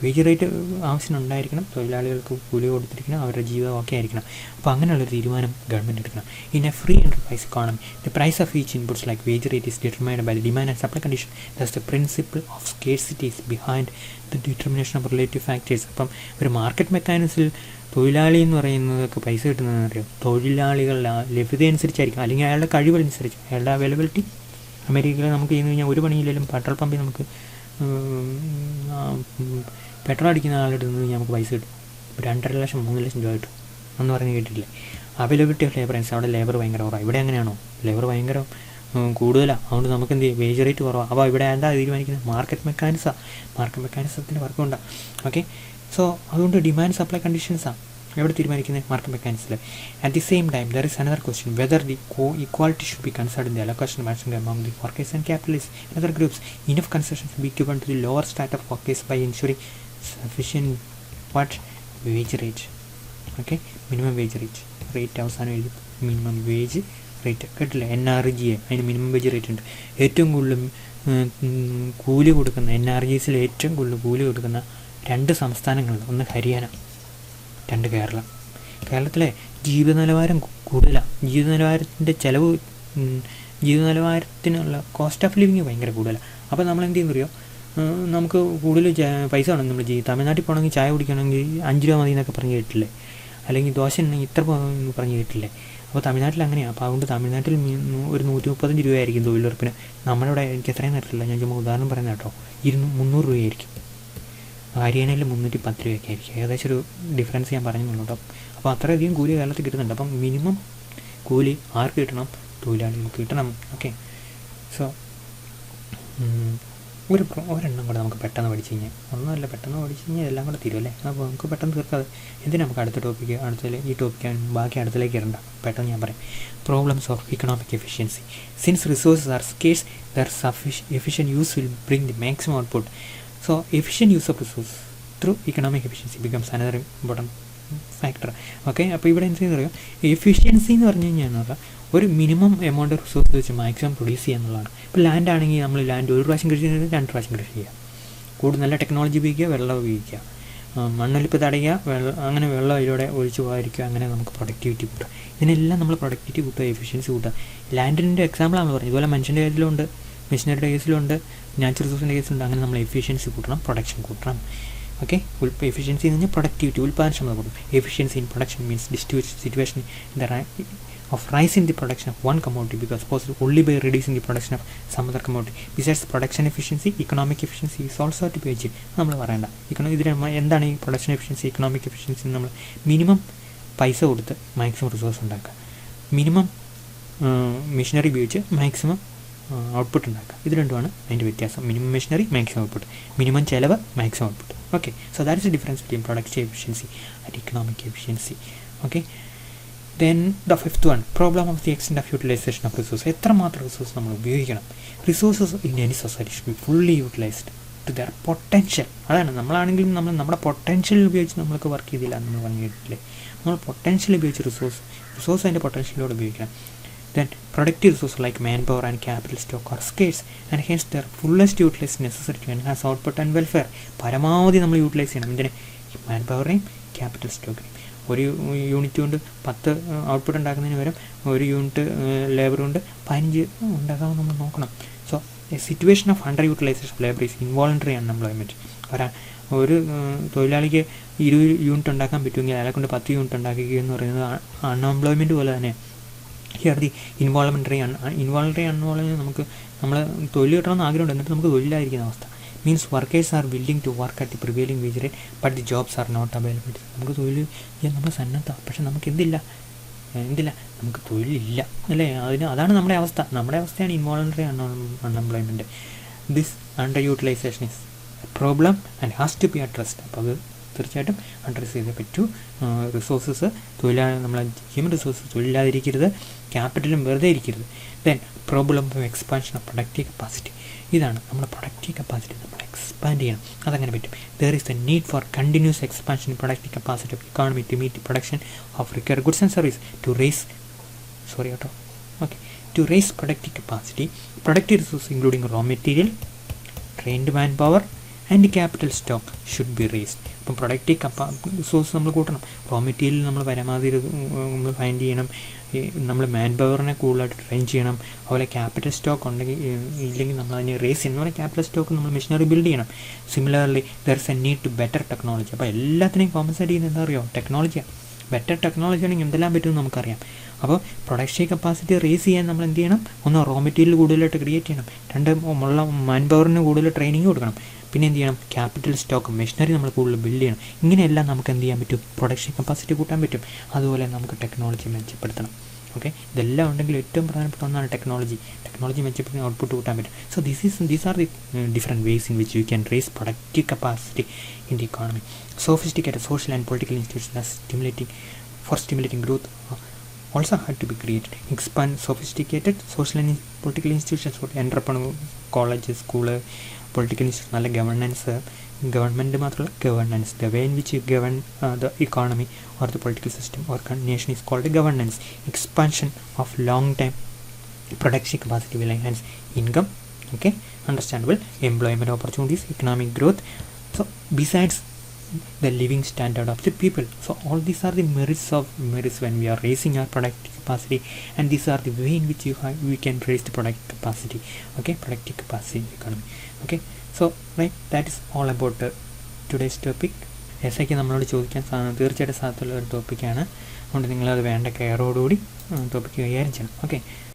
വേജ് റേറ്റ് ആവശ്യമുണ്ടായിരിക്കണം, തൊഴിലാളികൾക്ക് കൂലി കൊടുത്തിരിക്കണം, അവരുടെ ജീവിതം ഒക്കെ ആയിരിക്കണം. അപ്പോൾ അങ്ങനെയുള്ളൊരു തീരുമാനം ഗവൺമെൻറ് എടുക്കണം. In a free enterprise economy the price of each inputs like wage rate is determined by the demand and supply condition. That's the principle of scarcity is behind the determination of relative factors. അപ്പം ഒരു മാർക്കറ്റ് മെക്കാനിക്സിൽ തൊഴിലാളി എന്ന് പറയുന്നതൊക്കെ പൈസ കിട്ടുന്നതെന്ന് അറിയാം, തൊഴിലാളികളുടെ ലഭ്യത അനുസരിച്ചായിരിക്കും, അല്ലെങ്കിൽ അയാളുടെ കഴിവനുസരിച്ച്, അയാളുടെ അവൈലബിലിറ്റി. അമേരിക്കയിൽ നമുക്ക് ചെയ്യുന്ന കഴിഞ്ഞാൽ ഒരു പണിയില്ലെങ്കിലും പെട്രോൾ പമ്പിൽ നമുക്ക് പെട്രോൾ അടിക്കുന്ന ആളുടെ നിന്ന് നമുക്ക് പൈസ കിട്ടും, 2.5 ലക്ഷം 3 ലക്ഷം രൂപ കിട്ടും എന്ന് പറഞ്ഞ് കേട്ടിട്ടില്ലേ. അവൈലബിലിറ്റി ഓഫ് ലേബർ അനുസരിച്ച് അവിടെ ലേബർ ഭയങ്കര കുറവാണ്. ഇവിടെ അങ്ങനെയാണോ? ലേബർ ഭയങ്കര കൂടുതലാണ്. അതുകൊണ്ട് നമുക്ക് എന്ത് ചെയ്യും, വേജ് റേറ്റ് കുറവാണ്. അപ്പോൾ ഇവിടെ എന്താ തീരുമാനിക്കുന്നത്? മാർക്കറ്റ് മെക്കാനിസത്തിൻ്റെ വർക്കുണ്ടാണ്. ഓക്കെ, സോ അതുകൊണ്ട് ഡിമാൻഡ് സപ്ലൈ കണ്ടീഷൻസാണ് എവിടെ തീരുമാനിക്കുന്നത്? മാർക്കറ്റ് മെക്കാനിക്സിൽ. At the same time there is another question whether the equality should be considered in the allocation matching among the workers and capitalists and other groups. Enough concessions should be given to the lower strata of workers by ensuring sufficient wage rate. Okay, minimum wage rate അവസാനം എഴുതി മിനിമം വേജ് റേറ്റ് കേട്ടില്ല. NRGA, അതിന് മിനിമം വേജ് റേറ്റ് ഉണ്ട്. ഏറ്റവും കൂടുതൽ കൂലി കൊടുക്കുന്ന NRGSയിൽ ഏറ്റവും കൂടുതൽ കൂലി കൊടുക്കുന്ന 2 സംസ്ഥാനങ്ങളുണ്ട്. ഒന്ന് ഹരിയാന, 2 കേരളം. കേരളത്തിലെ ജീവിത നിലവാരം കൂടുതലാണ്. ജീവിത നിലവാരത്തിനുള്ള കോസ്റ്റ് ഓഫ് ലിവിങ് ഭയങ്കര കൂടുതലാണ്. അപ്പോൾ നമ്മൾ എന്ത് ചെയ്യുന്ന അറിയോ, നമുക്ക് കൂടുതൽ പൈസ വേണം. നമ്മൾ തമിഴ്നാട്ടിൽ പോകണമെങ്കിൽ ചായ കുടിക്കണമെങ്കിൽ 5 രൂപ മതി എന്നൊക്കെ പറഞ്ഞ് കേട്ടില്ലേ, അല്ലെങ്കിൽ ദോശ ഉണ്ടെങ്കിൽ ഇത്ര പറഞ്ഞ് കേട്ടില്ലേ. അപ്പോൾ തമിഴ്നാട്ടിൽ അങ്ങനെയാണ്. അപ്പോൾ അതുകൊണ്ട് തമിഴ്നാട്ടിൽ ഒരു 135 രൂപയായിരിക്കും തൊഴിലുറപ്പിന്. നമ്മുടെ ഇവിടെ എനിക്ക് എത്രയും തരത്തില്ല, ഞാൻ ചുമ്മാ ഉദാഹരണം പറയുന്നത് കേട്ടോ, 300 രൂപയായിരിക്കും. ഹരിയാനയിൽ 310 രൂപയൊക്കെ ആയിരിക്കും. ഏകദേശം ഒരു ഡിഫറൻസ് ഞാൻ പറഞ്ഞുള്ളൂ കേട്ടോ. അപ്പോൾ അത്രയധികം കൂലി കേരളത്തിൽ കിട്ടുന്നുണ്ട്. അപ്പം മിനിമം കൂലി ആർക്ക് കിട്ടണം? തൊഴിലാളികൾക്ക് കിട്ടണം. ഓക്കെ, സോ ഒരെണ്ണം കൂടെ നമുക്ക് പെട്ടെന്ന് പഠിച്ചു കഴിഞ്ഞാൽ, ഒന്നുമല്ല പെട്ടെന്ന് പഠിച്ചു കഴിഞ്ഞാൽ എല്ലാം കൂടെ തീരുമല്ലേ. അപ്പോൾ നമുക്ക് പെട്ടെന്ന് തീർക്കാതെ എന്തിനാ നമുക്ക് അടുത്ത ടോപ്പിക്ക്, ഈ ടോപ്പിക്ക് ബാക്കി അടുത്തിലേക്ക് ഇടണ്ട, പെട്ടെന്ന് ഞാൻ പറയാം. Problems of economic efficiency. Since resources R scarce there efficient use will bring the maximum output. So efficient use of resource through economic efficiency becomes another important factor. Okay, അപ്പോൾ ഇവിടെ എന്ത് ചെയ്യുന്ന അറിയാം, എഫിഷ്യൻസി എന്ന് പറഞ്ഞു കഴിഞ്ഞാൽ ഒരു മിനിമം എമൗണ്ട് ഓഫ് റിസോഴ്സ് വെച്ച് മാക്സിമം പ്രൊഡ്യൂസ് ചെയ്യുക എന്നുള്ളതാണ്. ഇപ്പോൾ ലാൻഡ് ആണെങ്കിൽ നമ്മൾ ലാൻഡ് 1 പ്രാവശ്യം കൃഷി ചെയ്യുന്നത് 2 പ്രാവശ്യം കൃഷി ചെയ്യുക, കൂടുതൽ നല്ല ടെക്നോളജി ഉപയോഗിക്കുക, വെള്ളം ഉപയോഗിക്കുക, മണ്ണൊലിപ്പ് തടയുക, അങ്ങനെ വെള്ളം അതിലൂടെ ഒഴിച്ചു പോകാതിരിക്കുക, അങ്ങനെ നമുക്ക് പ്രൊഡക്ടിവിറ്റി കൂട്ടുക. ഇതിനെല്ലാം നമ്മൾ പ്രൊഡക്ടിവിറ്റി കൂട്ടുക, എഫിഷ്യൻസി കൂട്ടുക. ലാൻഡിൻ്റെ എക്സാമ്പിളാണ് പറഞ്ഞത്. ഇതുപോലെ മനുഷ്യൻ്റെ കാര്യത്തിലുണ്ട്, മെഷീനറിയുടെ കേസിലുണ്ട്, നാച്ചുറൽ റിസോഴ്സിൻ്റെ കേസിലുണ്ട്. അങ്ങനെ നമ്മൾ എഫിഷ്യൻസി കൂട്ടണം, പ്രൊഡക്ഷൻ കൂട്ടണം. ഓക്കെ, എഫിഷ്യൻസി എന്ന് പറഞ്ഞാൽ പ്രൊഡക്ടിവിറ്റി, ഉൽപ്പാദനക്ഷമത കൂട്ടും. Efficiency in production means situation of rise in the production of one commodity because possible only by reducing the production of some other commodity. Besides production efficiency, economic efficiency is also to be achieved. നമ്മൾ പറയണ്ട ഇതിന് എന്താണ് ഈ പ്രൊഡക്ഷൻ എഫിഷ്യൻസി, ഇക്കണോമിക് എഫിഷ്യൻസി? നമ്മൾ മിനിമം പൈസ കൊടുത്ത് മാക്സിമം റിസോഴ്സ് ഉണ്ടാക്കുക, മിനിമം മെഷീനറി ഉപയോഗിച്ച് മാക്സിമം ഔട്ട്പുട്ട് ഉണ്ടാക്കുക. ഇത് രണ്ടുമാണ് അതിൻ്റെ വ്യത്യാസം. Minimum machinery, maximum output. Minimum ചിലവ്, maximum output. Okay, so that is the difference between production efficiency and economic efficiency. Okay, then the fifth one, problem of the extent of utilisation of resource. എത്രമാത്രം റിസോഴ്സ് നമ്മൾ ഉപയോഗിക്കണം? Resources in any society should be fully utilised to their potential. അതാണ്, നമ്മളാണെങ്കിലും നമ്മുടെ പൊട്ടൻഷ്യൽ ഉപയോഗിച്ച് നമ്മൾക്ക് വർക്ക് ചെയ്തില്ല എന്ന് നമ്മൾ പറഞ്ഞു കേട്ടില്ലേ. നമ്മൾ പൊട്ടൻഷ്യൽ ഉപയോഗിച്ച് റിസോഴ്സ് അതിൻ്റെ പൊട്ടൻഷ്യലോട് ഉപയോഗിക്കണം. Then productive resources like manpower and capital stock are scarce and hence their fullest utilization necessary to enhance output and welfare. പരമാവധി നമ്മൾ യൂട്ടിലൈസ് ചെയ്യണം. ഇതിനെ മാൻപവറിനെയും ക്യാപിറ്റൽ സ്റ്റോക്കിനെയും. ഒരു യൂണിറ്റ് കൊണ്ട് 10 ഔട്ട്പുട്ട് ഉണ്ടാക്കുന്നതിന് പകരം ഒരു യൂണിറ്റ് ലേബർ കൊണ്ട് 15 ഉണ്ടാക്കാമെന്ന് നമ്മൾ നോക്കണം. So a situation of underutilization of labour is involuntary unemployment. ഒരു തൊഴിലാളിക്ക് 20 യൂണിറ്റ് ഉണ്ടാക്കാൻ പറ്റുമെങ്കിൽ അയാളെ കൊണ്ട് 10 യൂണിറ്റ് ഉണ്ടാക്കുക എന്ന് പറയുന്നത് അൺഎംപ്ലോയ്മെൻറ്റ് പോലെ തന്നെ. ഹിയർ ദി ഇൻവോൾവെൻ്ററി അൺവോൾവെൻ്റ് നമുക്ക് തൊഴിൽ കിട്ടണമെന്ന് ആഗ്രഹമുണ്ട്, എന്നിട്ട് നമുക്ക് തൊഴിലായിരിക്കുന്ന അവസ്ഥ. Means workers are willing to work at the prevailing wage rate but the jobs are not available. നമുക്ക് തൊഴിൽ ചെയ്യാൻ നമ്മൾ സന്നദ്ധമാണ്, പക്ഷെ നമുക്ക് എന്തില്ല, നമുക്ക് തൊഴിലില്ല അല്ലേ. അതാണ് നമ്മുടെ അവസ്ഥ. നമ്മുടെ അവസ്ഥയാണ് involuntary unemployment. This underutilization is a problem and has to be addressed. അപ്പോൾ അത് തീർച്ചയായിട്ടും അഡ്രസ്സ് ചെയ്തേ പറ്റൂ. റിസോഴ്സസ് നമ്മളെ ഹ്യൂമൻ റിസോഴ്സസ് തൊഴിലില്ലാതിരിക്കരുത്, ക്യാപിറ്റലും വെറുതെ ഇരിക്കരുത്. Then problem of expansion of productive capacity. ഇതാണ് നമ്മുടെ പ്രൊഡക്റ്റീവ് കപ്പാസിറ്റി നമ്മൾ എക്സ്പാൻഡ് ചെയ്യണം. അതങ്ങനെ പറ്റും. There is a need for continuous expansion in productive capacity of economy to meet production of required goods and service to raise productive capacity. Productive resource including raw material, trained man power and capital stock should be raised. ഇപ്പം പ്രൊഡക്റ്റീവ് സോഴ്സ് നമ്മൾ കൂട്ടണം. റോ മെറ്റീരിയൽ നമ്മൾ പരമാവധി നമ്മൾ ഫൈൻഡ് ചെയ്യണം. നമ്മൾ മാൻ പവറിനെ കൂടുതലായിട്ട് ട്രെയിൻ ചെയ്യണം. അതുപോലെ ക്യാപിറ്റൽ സ്റ്റോക്ക് ഉണ്ടെങ്കിൽ ഇല്ലെങ്കിൽ നമ്മൾ അതിനെ റേസ് ചെയ്യണം. അതുപോലെ ക്യാപിറ്റൽ സ്റ്റോക്ക് നമ്മൾ മെഷീനറി ബിൽഡ് ചെയ്യണം. Similarly there is a need to better technology. അപ്പോൾ എല്ലാത്തിനെയും കോമ്പൻസേറ്റ് ചെയ്യുന്നത് എന്താ അറിയോ? ടെക്നോളജിയാണ്. ബെറ്റർ ടെക്നോളജി ആണെങ്കിൽ എന്തെല്ലാം പറ്റുമെന്ന് നമുക്കറിയാം. അപ്പോൾ പ്രൊഡക്ഷൻ കപ്പാസിറ്റി റേസ് ചെയ്യാൻ നമ്മൾ എന്ത് ചെയ്യണം? ഒന്ന് റോ മെറ്റീരിയൽ കൂടുതലായിട്ട് ക്രിയേറ്റ് ചെയ്യണം. രണ്ട് ഉള്ള മാൻ പവറിന് കൂടുതൽ ട്രെയിനിങ് കൊടുക്കണം. പിന്നെ എന്ത് ചെയ്യണം? ക്യാപിറ്റൽ സ്റ്റോക്ക് മെഷീനറി നമ്മൾ കൂടുതൽ ബിൽഡ് ചെയ്യണം. ഇങ്ങനെയെല്ലാം നമുക്ക് എന്ത് ചെയ്യാൻ പറ്റും? പ്രൊഡക്ഷൻ കപ്പാസിറ്റി കൂട്ടാൻ പറ്റും. അതുപോലെ നമുക്ക് ടെക്നോളജി മെച്ചപ്പെടുത്തണം. ഓക്കെ, ഇതെല്ലാം ഉണ്ടെങ്കിൽ ഏറ്റവും പ്രധാനപ്പെട്ട ഒന്നാണ് ടെക്നോളജി മെച്ചപ്പെടുത്തി ഔട്ട്പുട്ട് കൂട്ടാൻ പറ്റും. So these are the different ways in which you can raise productive capacity in the economy. Sophisticated social and political institutions are stimulating growth also had to be created. Expand sophisticated social and political institutions for entrepreneur, colleges, school, political institutions, നല്ല ഗവൺമെൻറ് മാത്രമല്ല governance. The way in which you govern the economy or the political system or nation is called governance. Expansion of long time production capacity will enhance income, okay, understandable, employment opportunities, economic growth. So besides the living standard of the people. So all these are the merits when we are raising our productive capacity, and these are the way in which we can raise the productive capacity. Okay, productive capacity economy. Okay, so right, that is all about today's topic. എസ്ഐക്ക് നമ്മളോട് ചോദിക്കാൻ തീർച്ചയായിട്ടും സാധ്യതയുള്ള ഒരു ടോപ്പിക്കാണ്. അതുകൊണ്ട് നിങ്ങളത് വേണ്ട കെയറോടുകൂടി ടോപ്പിക്ക് കൈകാര്യം ചെയ്യണം. ഓക്കെ.